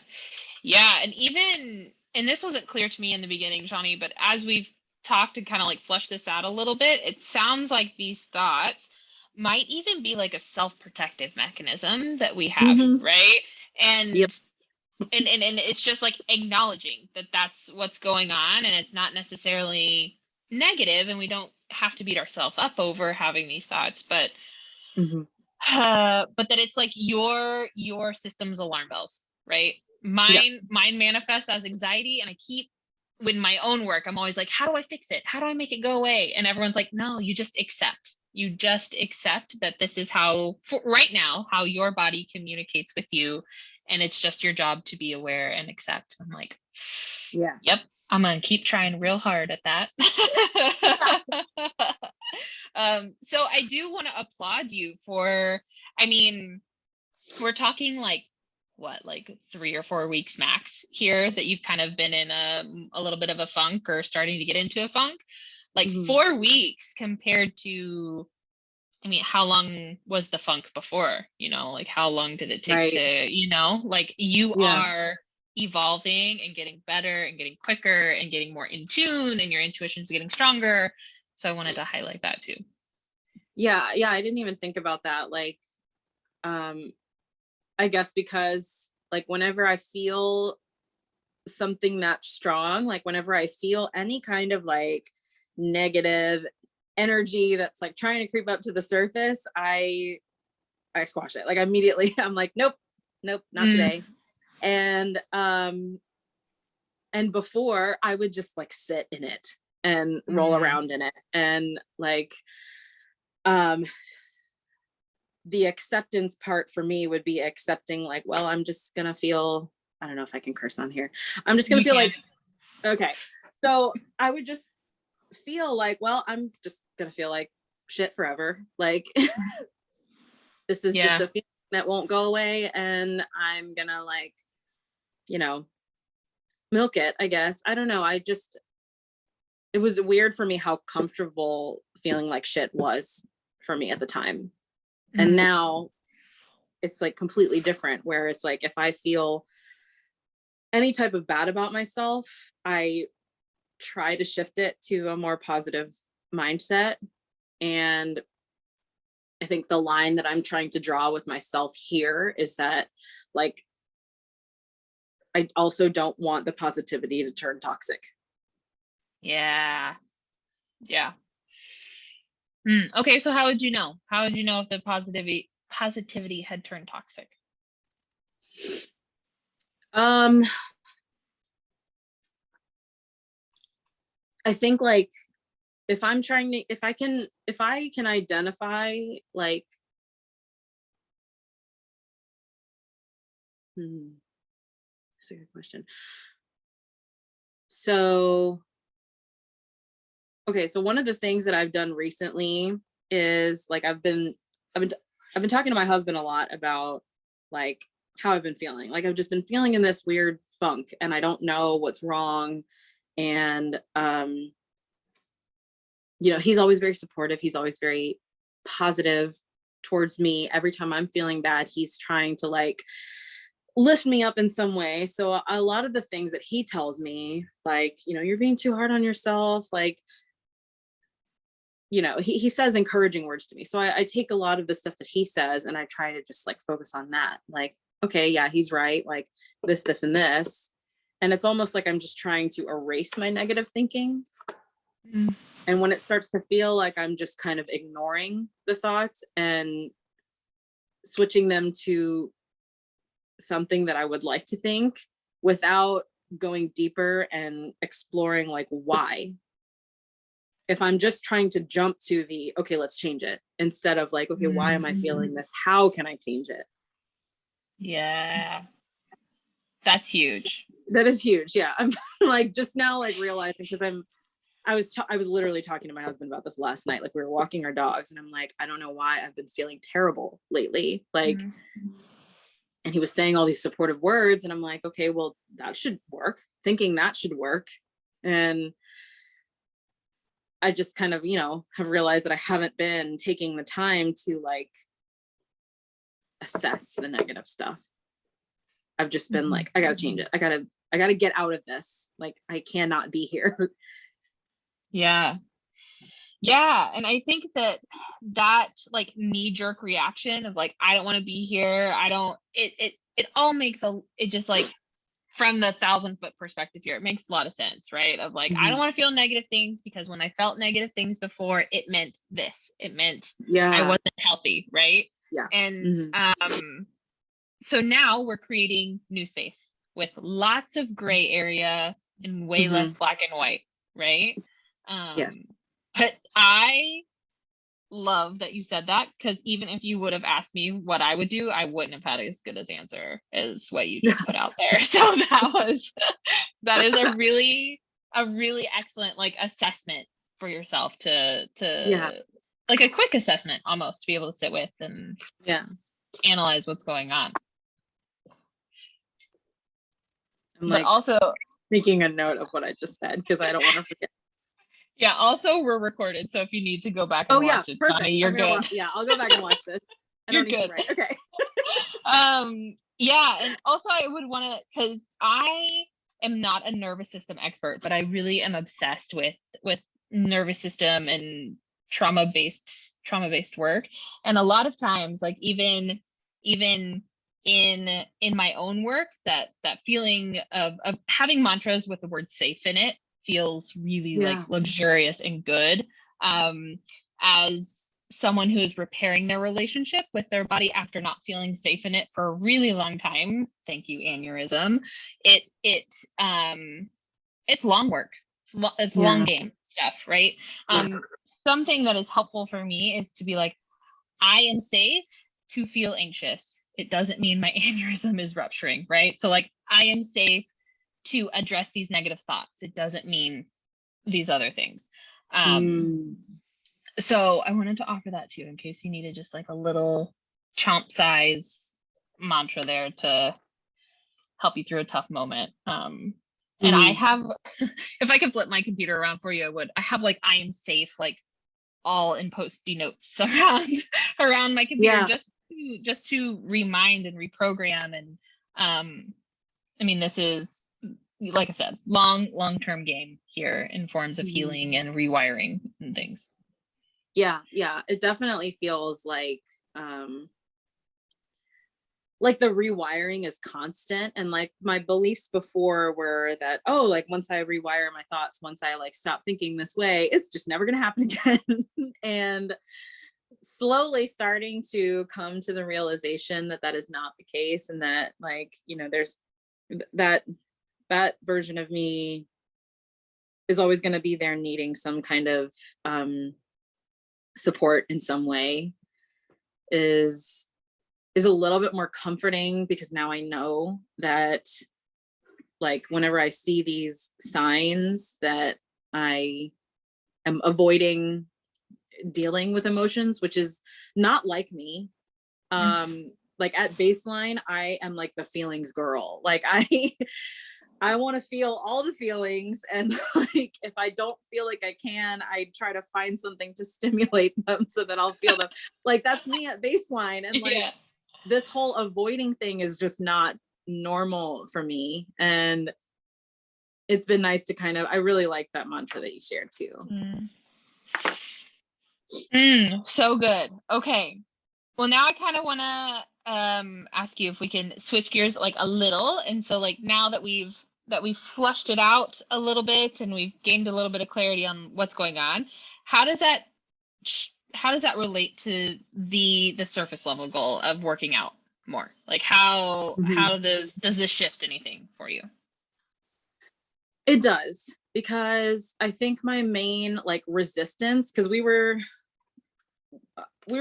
A: and this wasn't clear to me in the beginning, Johnny, but as we've talked and kind of like flush this out a little bit, it sounds like these thoughts might even be like a self-protective mechanism that we have, right? And
B: Yep.
A: and it's just like acknowledging that that's what's going on, and it's not necessarily negative, and we don't have to beat ourselves up over having these thoughts, but but that it's like your system's alarm bells, right? Mine manifest as anxiety, and I keep, with my own work, I'm always like, how do I fix it? How do I make it go away? And everyone's like, no, you just accept that this is how, for right now, how your body communicates with you, and it's just your job to be aware and accept. I'm like, yep, I'm gonna keep trying real hard at that. So I do want to applaud you for, I mean, we're talking like what, like 3 or 4 weeks max here that you've kind of been in a little bit of a funk, or starting to get into a funk. Like 4 weeks compared to, I mean, how long was the funk before? You know, like how long did it take to, you know, like you are evolving and getting better and getting quicker and getting more in tune, and your intuition's getting stronger. So I wanted to highlight that too.
B: Yeah, I didn't even think about that. Like, I guess because like whenever I feel something that strong, like whenever I feel any kind of like negative energy that's like trying to creep up to the surface, I squash it. Like immediately I'm like, nope, not today. And before I would just like sit in it and roll around in it, and like the acceptance part for me would be accepting like, well, I'm just gonna feel, I don't know if I can curse on here, I'm just gonna feel like, okay, so I would just feel like, well, I'm just gonna feel like shit forever, like this is just a feeling that won't go away, and I'm gonna like, you know, milk it, I guess. I don't know, it was weird for me how comfortable feeling like shit was for me at the time. And now it's like completely different, where it's like if I feel any type of bad about myself, I try to shift it to a more positive mindset. And I think the line that I'm trying to draw with myself here is that like I also don't want the positivity to turn toxic.
A: Yeah. Okay, so how would you know? How would you know if the positivity had turned toxic?
B: I think like if I can identify like that's a good question. So okay, so one of the things that I've done recently is like I've been talking to my husband a lot about like how I've been feeling. Like I've just been feeling in this weird funk, and I don't know what's wrong. And you know, he's always very supportive. He's always very positive towards me. Every time I'm feeling bad, he's trying to like lift me up in some way. So a lot of the things that he tells me, like, you know, you're being too hard on yourself, like, you know, he says encouraging words to me. So I take a lot of the stuff that he says and I try to just like focus on that. Like, okay, yeah, he's right. Like this, and this. And it's almost like I'm just trying to erase my negative thinking.
A: Mm.
B: And when it starts to feel like I'm just kind of ignoring the thoughts and switching them to something that I would like to think without going deeper and exploring like why. If I'm just trying to jump to the, okay, let's change it, instead of like, okay, why am I feeling this? How can I change it?
A: Yeah. That's huge.
B: That is huge. Yeah. I'm like just now like realizing, because I was literally talking to my husband about this last night. Like we were walking our dogs and I'm like, I don't know why I've been feeling terrible lately. Like, and he was saying all these supportive words and I'm like, okay, well that should work. Thinking that should work. And I just kind of, have realized that I haven't been taking the time to like assess the negative stuff. I've just been like, I gotta change it. I gotta get out of this. Like I cannot be here.
A: Yeah. And I think that like knee-jerk reaction of like, I don't want to be here. It all makes it just like, from the 1,000-foot perspective here, it makes a lot of sense, right? Of like, I don't want to feel negative things because when I felt negative things before, it meant this. It meant I wasn't healthy, right?
B: Yeah.
A: And so now we're creating new space with lots of gray area and way less black and white, right?
B: Yes.
A: But I love that you said that, because even if you would have asked me what I would do, I wouldn't have had as good as answer as what you just put out there. So that is a really excellent like assessment for yourself to like a quick assessment almost, to be able to sit with and analyze what's going on.
B: I'm like also making a note of what I just said because I don't want to forget.
A: Yeah, also we're recorded, so if you need to go back and watch it,
B: perfect.
A: Sonny, you're good.
B: I'll go back and watch this.
A: You're good.
B: Okay.
A: Yeah, and also I would want to, because I am not a nervous system expert, but I really am obsessed with nervous system and trauma-based work. And a lot of times, like even in my own work, that feeling of having mantras with the word safe in it feels really like luxurious and good. As someone who is repairing their relationship with their body after not feeling safe in it for a really long time, thank you, aneurysm, it's long work. It's long game stuff, right? Something that is helpful for me is to be like, I am safe to feel anxious. It doesn't mean my aneurysm is rupturing, right? So like, I am safe to address these negative thoughts. It doesn't mean these other things. So I wanted to offer that to you in case you needed just like a little chomp size mantra there to help you through a tough moment. And I have, if I could flip my computer around for you, I would. I have like, I am safe, like all in post-it notes around my computer, just to remind and reprogram. And I mean, this is, like I said, long-term game here in forms of healing and rewiring and things.
B: Yeah, it definitely feels like the rewiring is constant. And like my beliefs before were that, oh, like once I rewire my thoughts, once I like stop thinking this way, it's just never gonna happen again. And slowly starting to come to the realization that is not the case, and that like, there's that version of me is always going to be there needing some kind of support in some way, is a little bit more comforting, because now I know that like whenever I see these signs that I am avoiding dealing with emotions, which is not like me. Like at baseline, I am like the feelings girl. Like I want to feel all the feelings, and like if I don't feel like I can, I try to find something to stimulate them so that I'll feel them. Like that's me at baseline. And like this whole avoiding thing is just not normal for me. And it's been nice to kind of, I really like that mantra that you shared too.
A: So good. Okay. Well, now I kind of want to ask you if we can switch gears like a little. And so like now that we've flushed it out a little bit and we've gained a little bit of clarity on what's going on, how does that relate to the surface level goal of working out more? Like how does this shift anything for you?
B: It does, because I think my main like resistance, because we were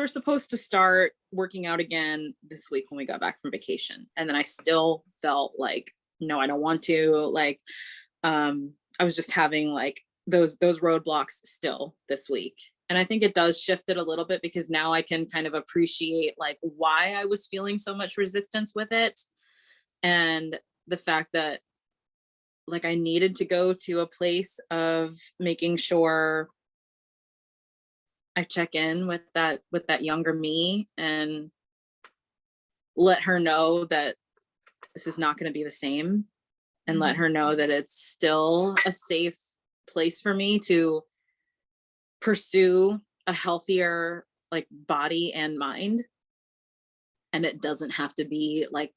B: supposed to start working out again this week when we got back from vacation. And then I still felt like, no, I don't want to. Like, I was just having like those roadblocks still this week. And I think it does shift it a little bit, because now I can kind of appreciate like why I was feeling so much resistance with it. And the fact that like I needed to go to a place of making sure I check in with that younger me and let her know that this is not going to be the same, and let her know that it's still a safe place for me to pursue a healthier like body and mind. And it doesn't have to be like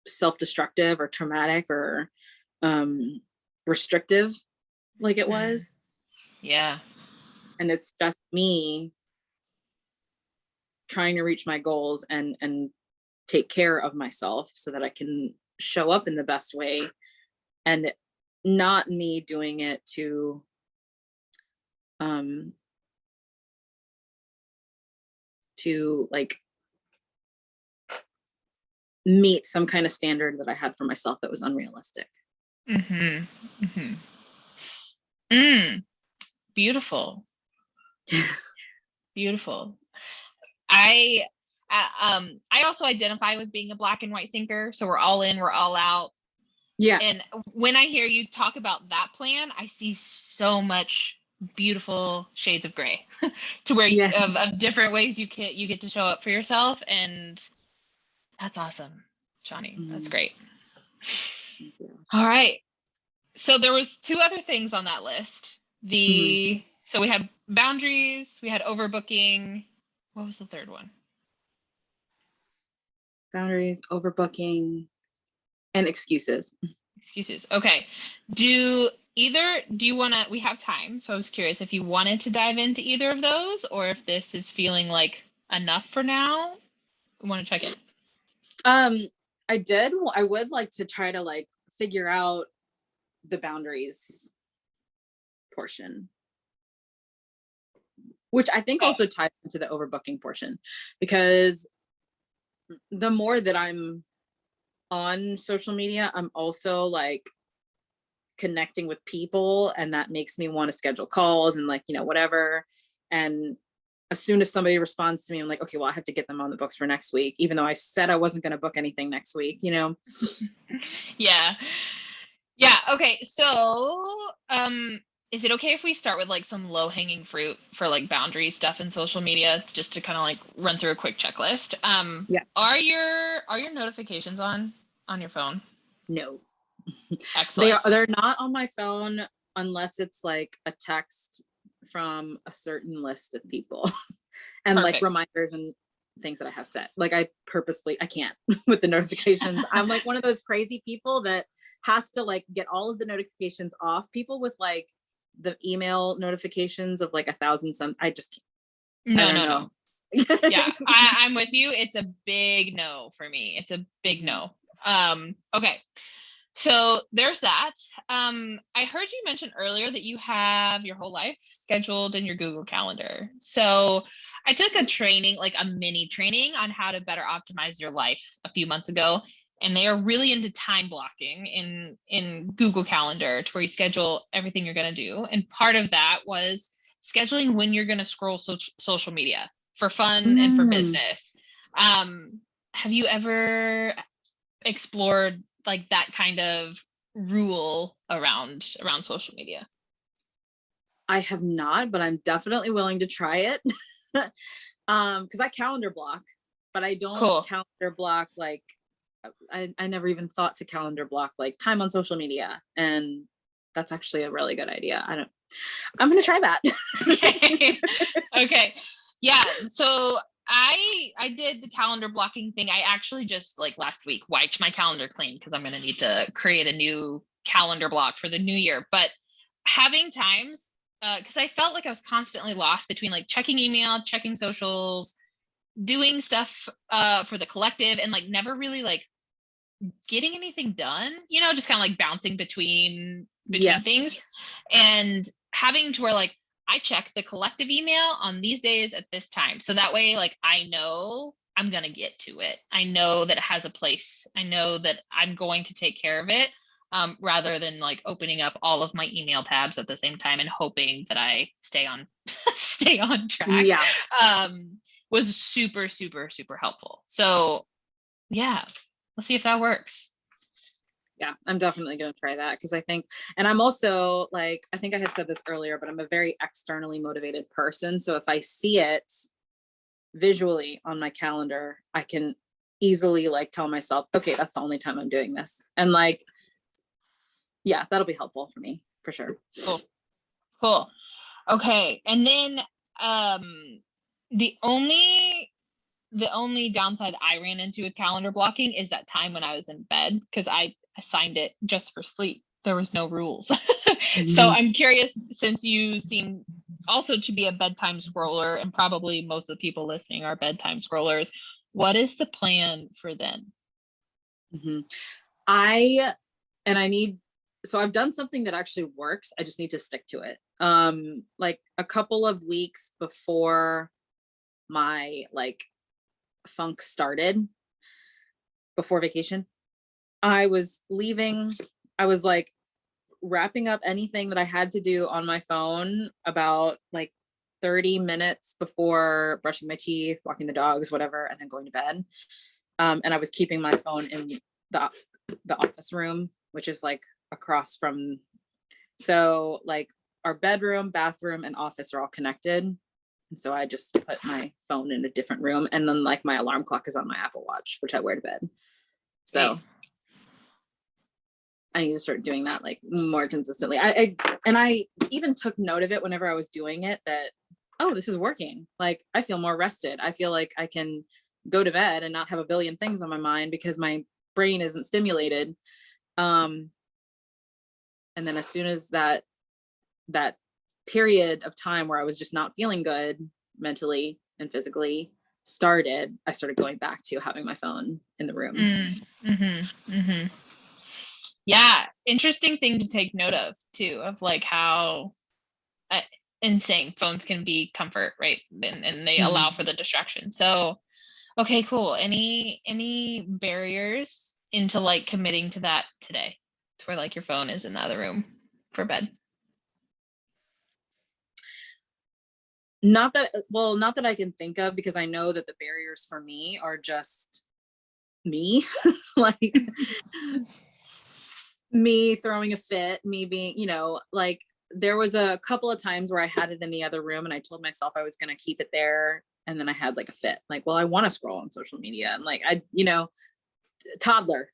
B: self-destructive or traumatic or restrictive like it was.
A: Yeah.
B: And it's just me trying to reach my goals and take care of myself so that I can show up in the best way, and not me doing it to like meet some kind of standard that I had for myself that was unrealistic.
A: Beautiful. Beautiful. I also identify with being a black and white thinker. So we're all in, we're all out.
B: Yeah.
A: And when I hear you talk about that plan, I see so much beautiful shades of gray to where of different ways you get to show up for yourself. And that's awesome, Shawnee. That's great. All right. So there was two other things on that list. So we had boundaries, we had overbooking. What was the third one?
B: Boundaries, overbooking, and excuses.
A: Excuses. Okay. Do you want to, we have time. So I was curious if you wanted to dive into either of those, or if this is feeling like enough for now. I want to check in.
B: I would like to try to like figure out the boundaries portion, which I think also ties into the overbooking portion, because the more that I'm on social media, I'm also like connecting with people, and that makes me want to schedule calls and like, whatever. And as soon as somebody responds to me, I'm like, okay, well, I have to get them on the books for next week, even though I said I wasn't going to book anything next week,
A: Yeah. Okay. So, is it okay if we start with like some low hanging fruit for like boundary stuff in social media, just to kind of like run through a quick checklist? Yeah. Are your notifications on your phone?
B: No.
A: Excellent.
B: They're not on my phone unless it's like a text from a certain list of people and like reminders and things that I have set. Like I can't with the notifications. I'm like one of those crazy people that has to like get all of the notifications off. People with like the email notifications of like 1,000 some, I just can't. No.
A: Yeah, I'm with you. It's a big no for me. It's a big no. Okay. So there's that. I heard you mention earlier that you have your whole life scheduled in your Google Calendar. So I took a training, like a mini training on how to better optimize your life a few months ago. And they are really into time blocking in Google Calendar, to where you schedule everything you're going to do. And part of that was scheduling when you're going to scroll social media for fun and for business. Have you ever explored like that kind of rule around social media?
B: I have not, but I'm definitely willing to try it. Because I calendar block, but I don't calendar block like I never even thought to calendar block like time on social media, and that's actually a really good idea. I'm gonna try that.
A: Okay. Yeah, so I did the calendar blocking thing. I actually just like last week wiped my calendar clean because I'm going to need to create a new calendar block for the new year. But having times, because I felt like I was constantly lost between like checking email, checking socials, doing stuff for the collective, and like never really like getting anything done, just kind of like bouncing between
B: Yes.
A: things, and having to where like I check the collective email on these days at this time. So that way, like, I know I'm going to get to it. I know that it has a place. I know that I'm going to take care of it, rather than like opening up all of my email tabs at the same time and hoping that I stay on track.
B: Yeah.
A: Was super, super, super helpful. So yeah, let's see if that works.
B: Yeah, I'm definitely going to try that because I think, and I'm also like, I think I had said this earlier, but I'm a very externally motivated person. So if I see it visually on my calendar, I can easily like tell myself, okay, that's the only time I'm doing this. And like, yeah, that'll be helpful for me for sure.
A: Cool. Okay. And then the only downside I ran into with calendar blocking is that time when I was in bed, because I assigned it just for sleep. There was no rules. So I'm curious, since you seem also to be a bedtime scroller, and probably most of the people listening are bedtime scrollers, what is the plan for then?
B: So I've done something that actually works. I just need to stick to it. Like a couple of weeks before my like funk started, before vacation, I was like wrapping up anything that I had to do on my phone about like 30 minutes before brushing my teeth, walking the dogs, whatever, and then going to bed. And I was keeping my phone in the office room, which is like across from, so like our bedroom, bathroom, and office are all connected. And so I just put my phone in a different room, and then like my alarm clock is on my Apple Watch, which I wear to bed. So I need to start doing that like more consistently. I even took note of it whenever I was doing it, that, oh, this is working. Like I feel more rested. I feel like I can go to bed and not have a billion things on my mind because my brain isn't stimulated. And then as soon as that period of time where I was just not feeling good mentally and physically started, I started going back to having my phone in the room.
A: Yeah, interesting thing to take note of too, of like how insane phones can be comfort, right? And they allow for the distraction. So, okay, cool. Any barriers into like committing to that today, to where like your phone is in the other room for bed?
B: Not that I can think of, because I know that the barriers for me are just me, like me throwing a fit, me being, like there was a couple of times where I had it in the other room and I told myself I was going to keep it there. And then I had like a fit, like, well, I want to scroll on social media, and like, toddler,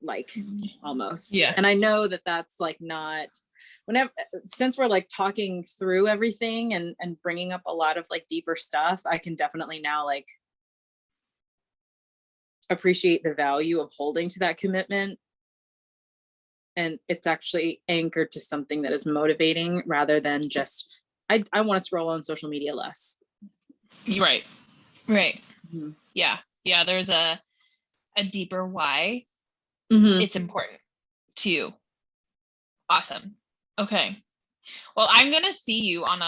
B: like almost.
A: Yeah.
B: And I know that that's like not, since we're like talking through everything and bringing up a lot of like deeper stuff, I can definitely now like appreciate the value of holding to that commitment. And it's actually anchored to something that is motivating rather than just, I want to scroll on social media less.
A: Right. Yeah. There's a deeper why it's important to you. Awesome. Okay. Well, I'm going to see you on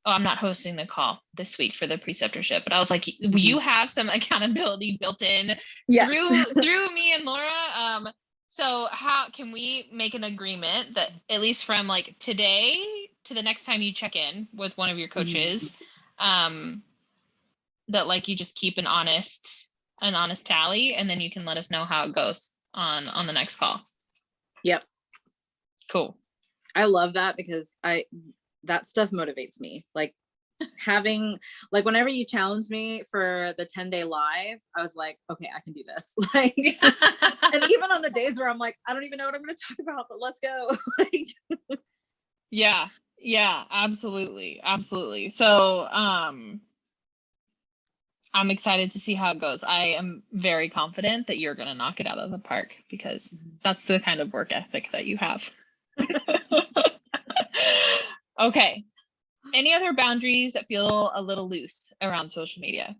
A: I'm not hosting the call this week for the preceptorship, but I was like, you have some accountability built in through me and Laura. So how can we make an agreement that at least from like today to the next time you check in with one of your coaches, that like you just keep an honest tally, and then you can let us know how it goes on the next call.
B: Yep.
A: Cool.
B: I love that, because that stuff motivates me. Like having, like whenever you challenge me for the 10-day live, I was like, okay, I can do this. Like, and even on the days where I'm like, I don't even know what I'm going to talk about, but let's go. Like,
A: yeah. Yeah, absolutely. Absolutely. So, I'm excited to see how it goes. I am very confident that you're going to knock it out of the park because that's the kind of work ethic that you have. Okay. Any other boundaries that feel a little loose around social media?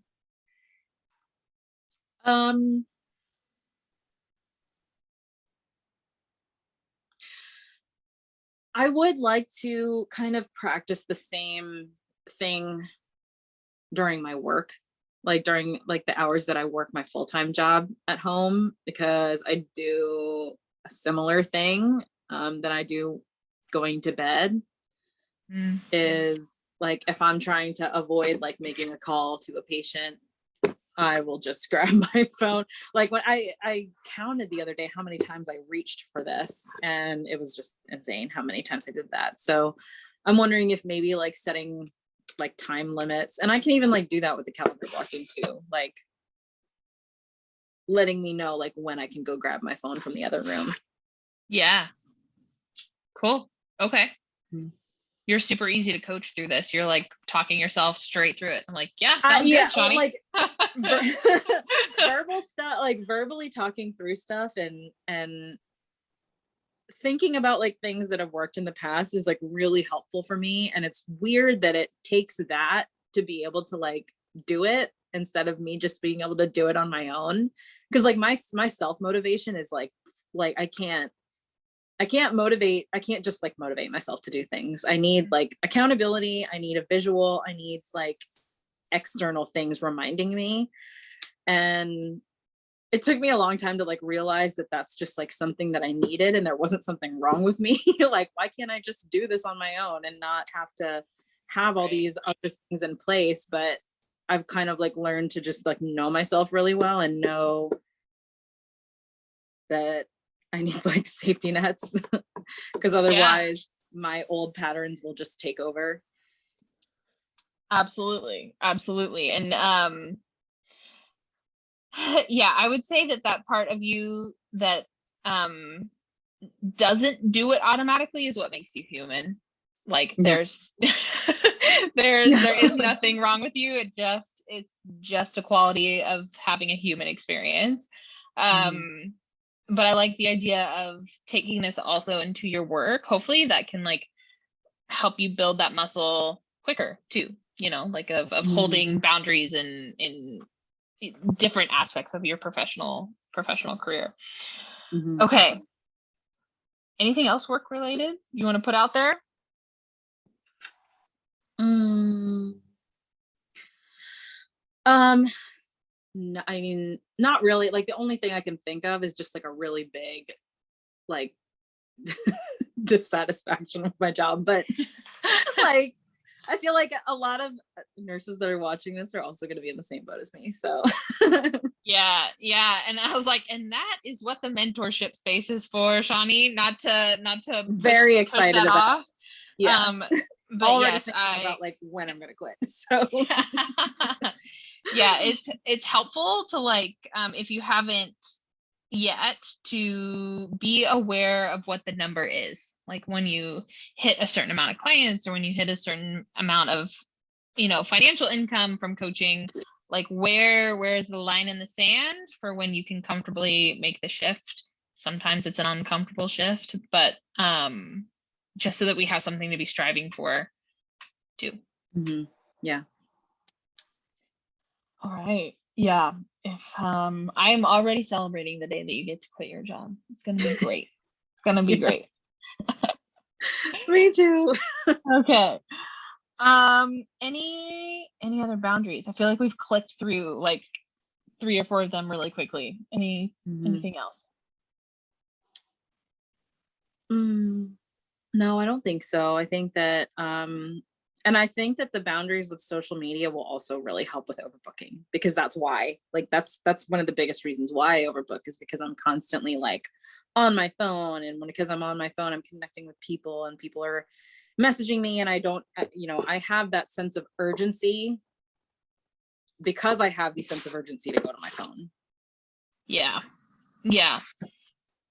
B: I would like to kind of practice the same thing during my work, like during like the hours that I work my full-time job at home, because I do a similar thing that I do going to bed. Is like if I'm trying to avoid like making a call to a patient, I will just grab my phone. Like when I counted the other day how many times I reached for this, and it was just insane how many times I did that. So I'm wondering if maybe like setting like time limits, and I can even like do that with the calendar blocking too, like letting me know like when I can go grab my phone from the other room.
A: Yeah. Cool. Okay.
B: Mm-hmm.
A: You're super easy to coach through this. You're like talking yourself straight through it. I'm like, yeah, sounds good, Shawnee.
B: Like verbal stuff, like verbally talking through stuff and thinking about like things that have worked in the past is like really helpful for me. And it's weird that it takes that to be able to like do it instead of me just being able to do it on my own. Cause like my self motivation is like I can't just like motivate myself to do things. I need like accountability. I need a visual. I need like external things reminding me. And it took me a long time to like realize that that's just like something that I needed, and there wasn't something wrong with me. Like, why can't I just do this on my own and not have to have all these other things in place? But I've kind of like learned to just like know myself really well and know that I need like safety nets because otherwise my old patterns will just take over.
A: Absolutely. Absolutely. And yeah, I would say that part of you that doesn't do it automatically is what makes you human. Like there's there is nothing wrong with you. It's just a quality of having a human experience. But I like the idea of taking this also into your work. Hopefully that can like help you build that muscle quicker too, you know, like of holding boundaries in different aspects of your professional career. Okay. Anything else work related you want to put out there?
B: No, I mean, not really. Like the only thing I can think of is just like a really big, like dissatisfaction with my job. But like, I feel like a lot of nurses that are watching this are also going to be in the same boat as me. So
A: yeah. And I was like, and that is what the mentorship space is for, Shawnee. Not to
B: very excited
A: push that
B: about.
A: Off.
B: Yeah.
A: But
B: already
A: yes,
B: thinking about like when I'm gonna quit. So
A: yeah, it's helpful to like if you haven't yet to be aware of what the number is. Like when you hit a certain amount of clients or when you hit a certain amount of, you know, financial income from coaching, like where's the line in the sand for when you can comfortably make the shift. Sometimes it's an uncomfortable shift, but just so that we have something to be striving for too.
B: Yeah.
A: All right. Yeah. If I'm already celebrating the day that you get to quit your job. It's gonna be great. It's gonna be great.
B: Me too.
A: Okay. Any other boundaries? I feel like we've clicked through like 3 or 4 of them really quickly. Anything else?
B: No, I don't think so. I think that and I think that the boundaries with social media will also really help with overbooking, because that's why, like that's one of the biggest reasons why I overbook, is because I'm constantly like on my phone, and because I'm on my phone, I'm connecting with people and people are messaging me, and I don't, you know, I have that sense of urgency because I have the sense of urgency to go to my phone.
A: Yeah.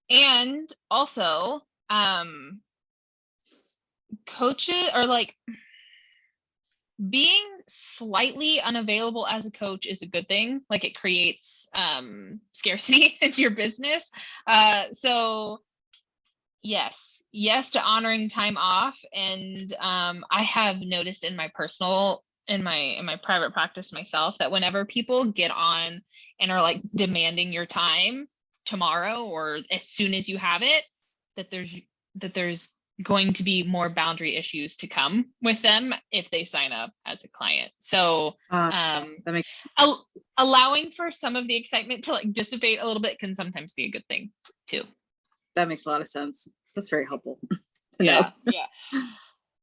A: And also, coaches or like being slightly unavailable as a coach is a good thing. Like it creates scarcity in your business. So yes to honoring time off. And I have noticed in my personal, in my private practice myself, that whenever people get on and are like demanding your time tomorrow or as soon as you have it, that there's going to be more boundary issues to come with them if they sign up as a client. So
B: that makes
A: allowing for some of the excitement to like dissipate a little bit can sometimes be a good thing too.
B: That makes a lot of sense. That's very helpful to
A: Yeah,
B: know.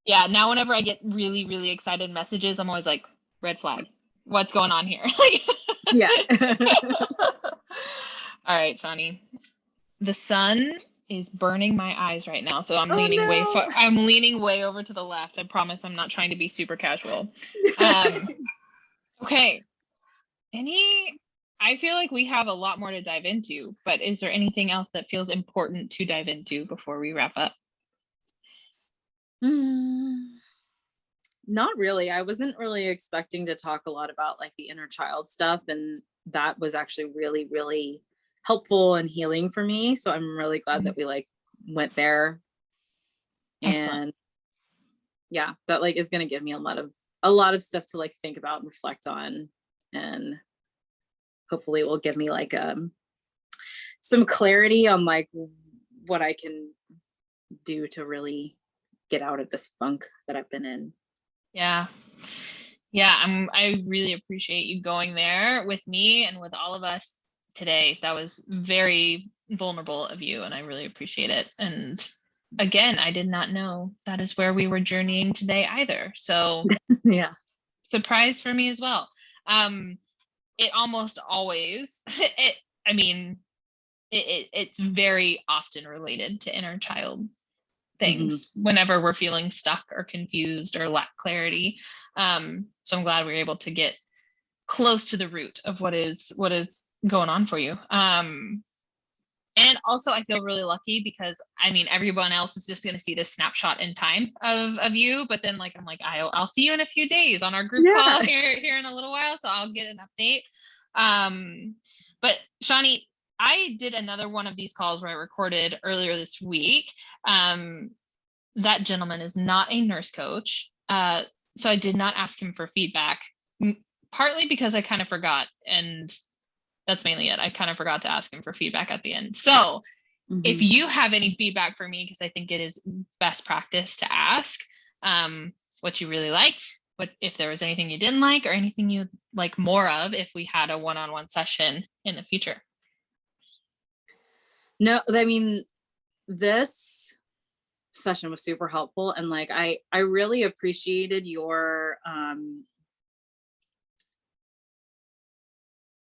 A: yeah. Now, whenever I get really, really excited messages, I'm always like, red flag. What's going on here?
B: Yeah.
A: All right, Shawnee. The sun is burning my eyes right now, so I'm leaning I'm leaning way over to the left. I promise I'm not trying to be super casual. Okay. I feel like we have a lot more to dive into, but is there anything else that feels important to dive into before we wrap up?
B: Not really. I wasn't really expecting to talk a lot about like the inner child stuff, and that was actually really, really helpful and healing for me. So I'm really glad that we like went there.
A: Excellent.
B: And yeah, that like is going to give me a lot of stuff to like think about and reflect on, and hopefully it will give me like some clarity on like what I can do to really get out of this funk that I've been in.
A: Yeah. I really appreciate you going there with me and with all of us today. That was very vulnerable of you, and I really appreciate it. And again, I did not know that is where we were journeying today either. So
B: Yeah.
A: Surprise for me as well. It almost always, it's very often related to inner child things whenever we're feeling stuck or confused or lack clarity. So I'm glad we were able to get close to the root of what is going on for you. And also I feel really lucky because everyone else is just going to see this snapshot in time of you, but then like I'm like I'll see you in a few days on our group call here in a little while, so I'll get an update. But Shawnee, I did another one of these calls where I recorded earlier this week. That gentleman is not a nurse coach, so I did not ask him for feedback, partly because I kind of forgot, and that's mainly it. I kind of forgot to ask him for feedback at the end. So if you have any feedback for me, because I think it is best practice to ask what you really liked, what if there was anything you didn't like, or anything you'd like more of if we had a one-on-one session in the future.
B: No, this session was super helpful, and like I really appreciated your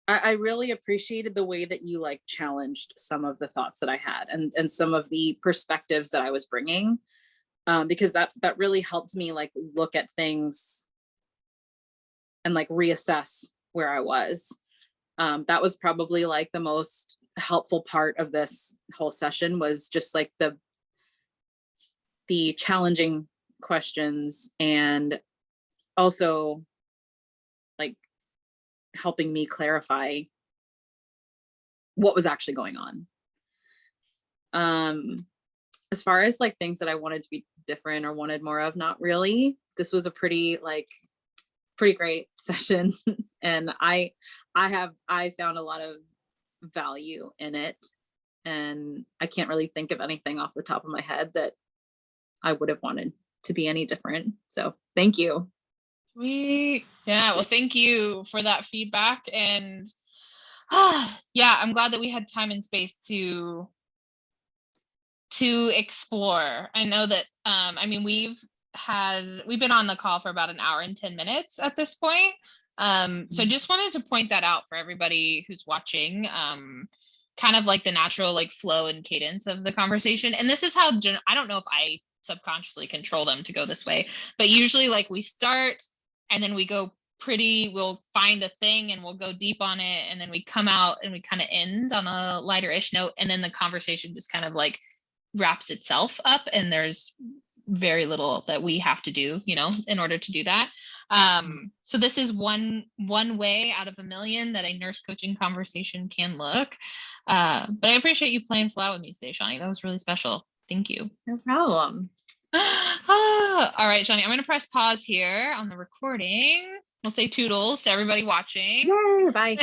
B: I really appreciated the way that you like challenged some of the thoughts that I had and some of the perspectives that I was bringing, because that really helped me like look at things and like reassess where I was. That was probably like the most helpful part of this whole session, was just like the challenging questions, and also like helping me clarify what was actually going on. As far as like things that I wanted to be different or wanted more of, not really. This was a pretty great session. And I found a lot of value in it, and I can't really think of anything off the top of my head that I would have wanted to be any different. So thank you.
A: Sweet. Yeah, well, thank you for that feedback. And yeah, I'm glad that we had time and space to explore. I know that we've been on the call for about an hour and 10 minutes at this point. So I just wanted to point that out for everybody who's watching, kind of like the natural like flow and cadence of the conversation. And this is how I don't know if I subconsciously control them to go this way, but usually like we start and then we'll find a thing and we'll go deep on it, and then we come out and we kind of end on a lighter-ish note, and then the conversation just kind of like wraps itself up, and there's very little that we have to do, in order to do that. So this is one way out of a million that a nurse coaching conversation can look. But I appreciate you playing flat with me today, Shawnee. That was really special. Thank you.
B: No problem.
A: All right, Shawnee, I'm going to press pause here on the recording. We'll say toodles to everybody watching.
B: Yay, bye.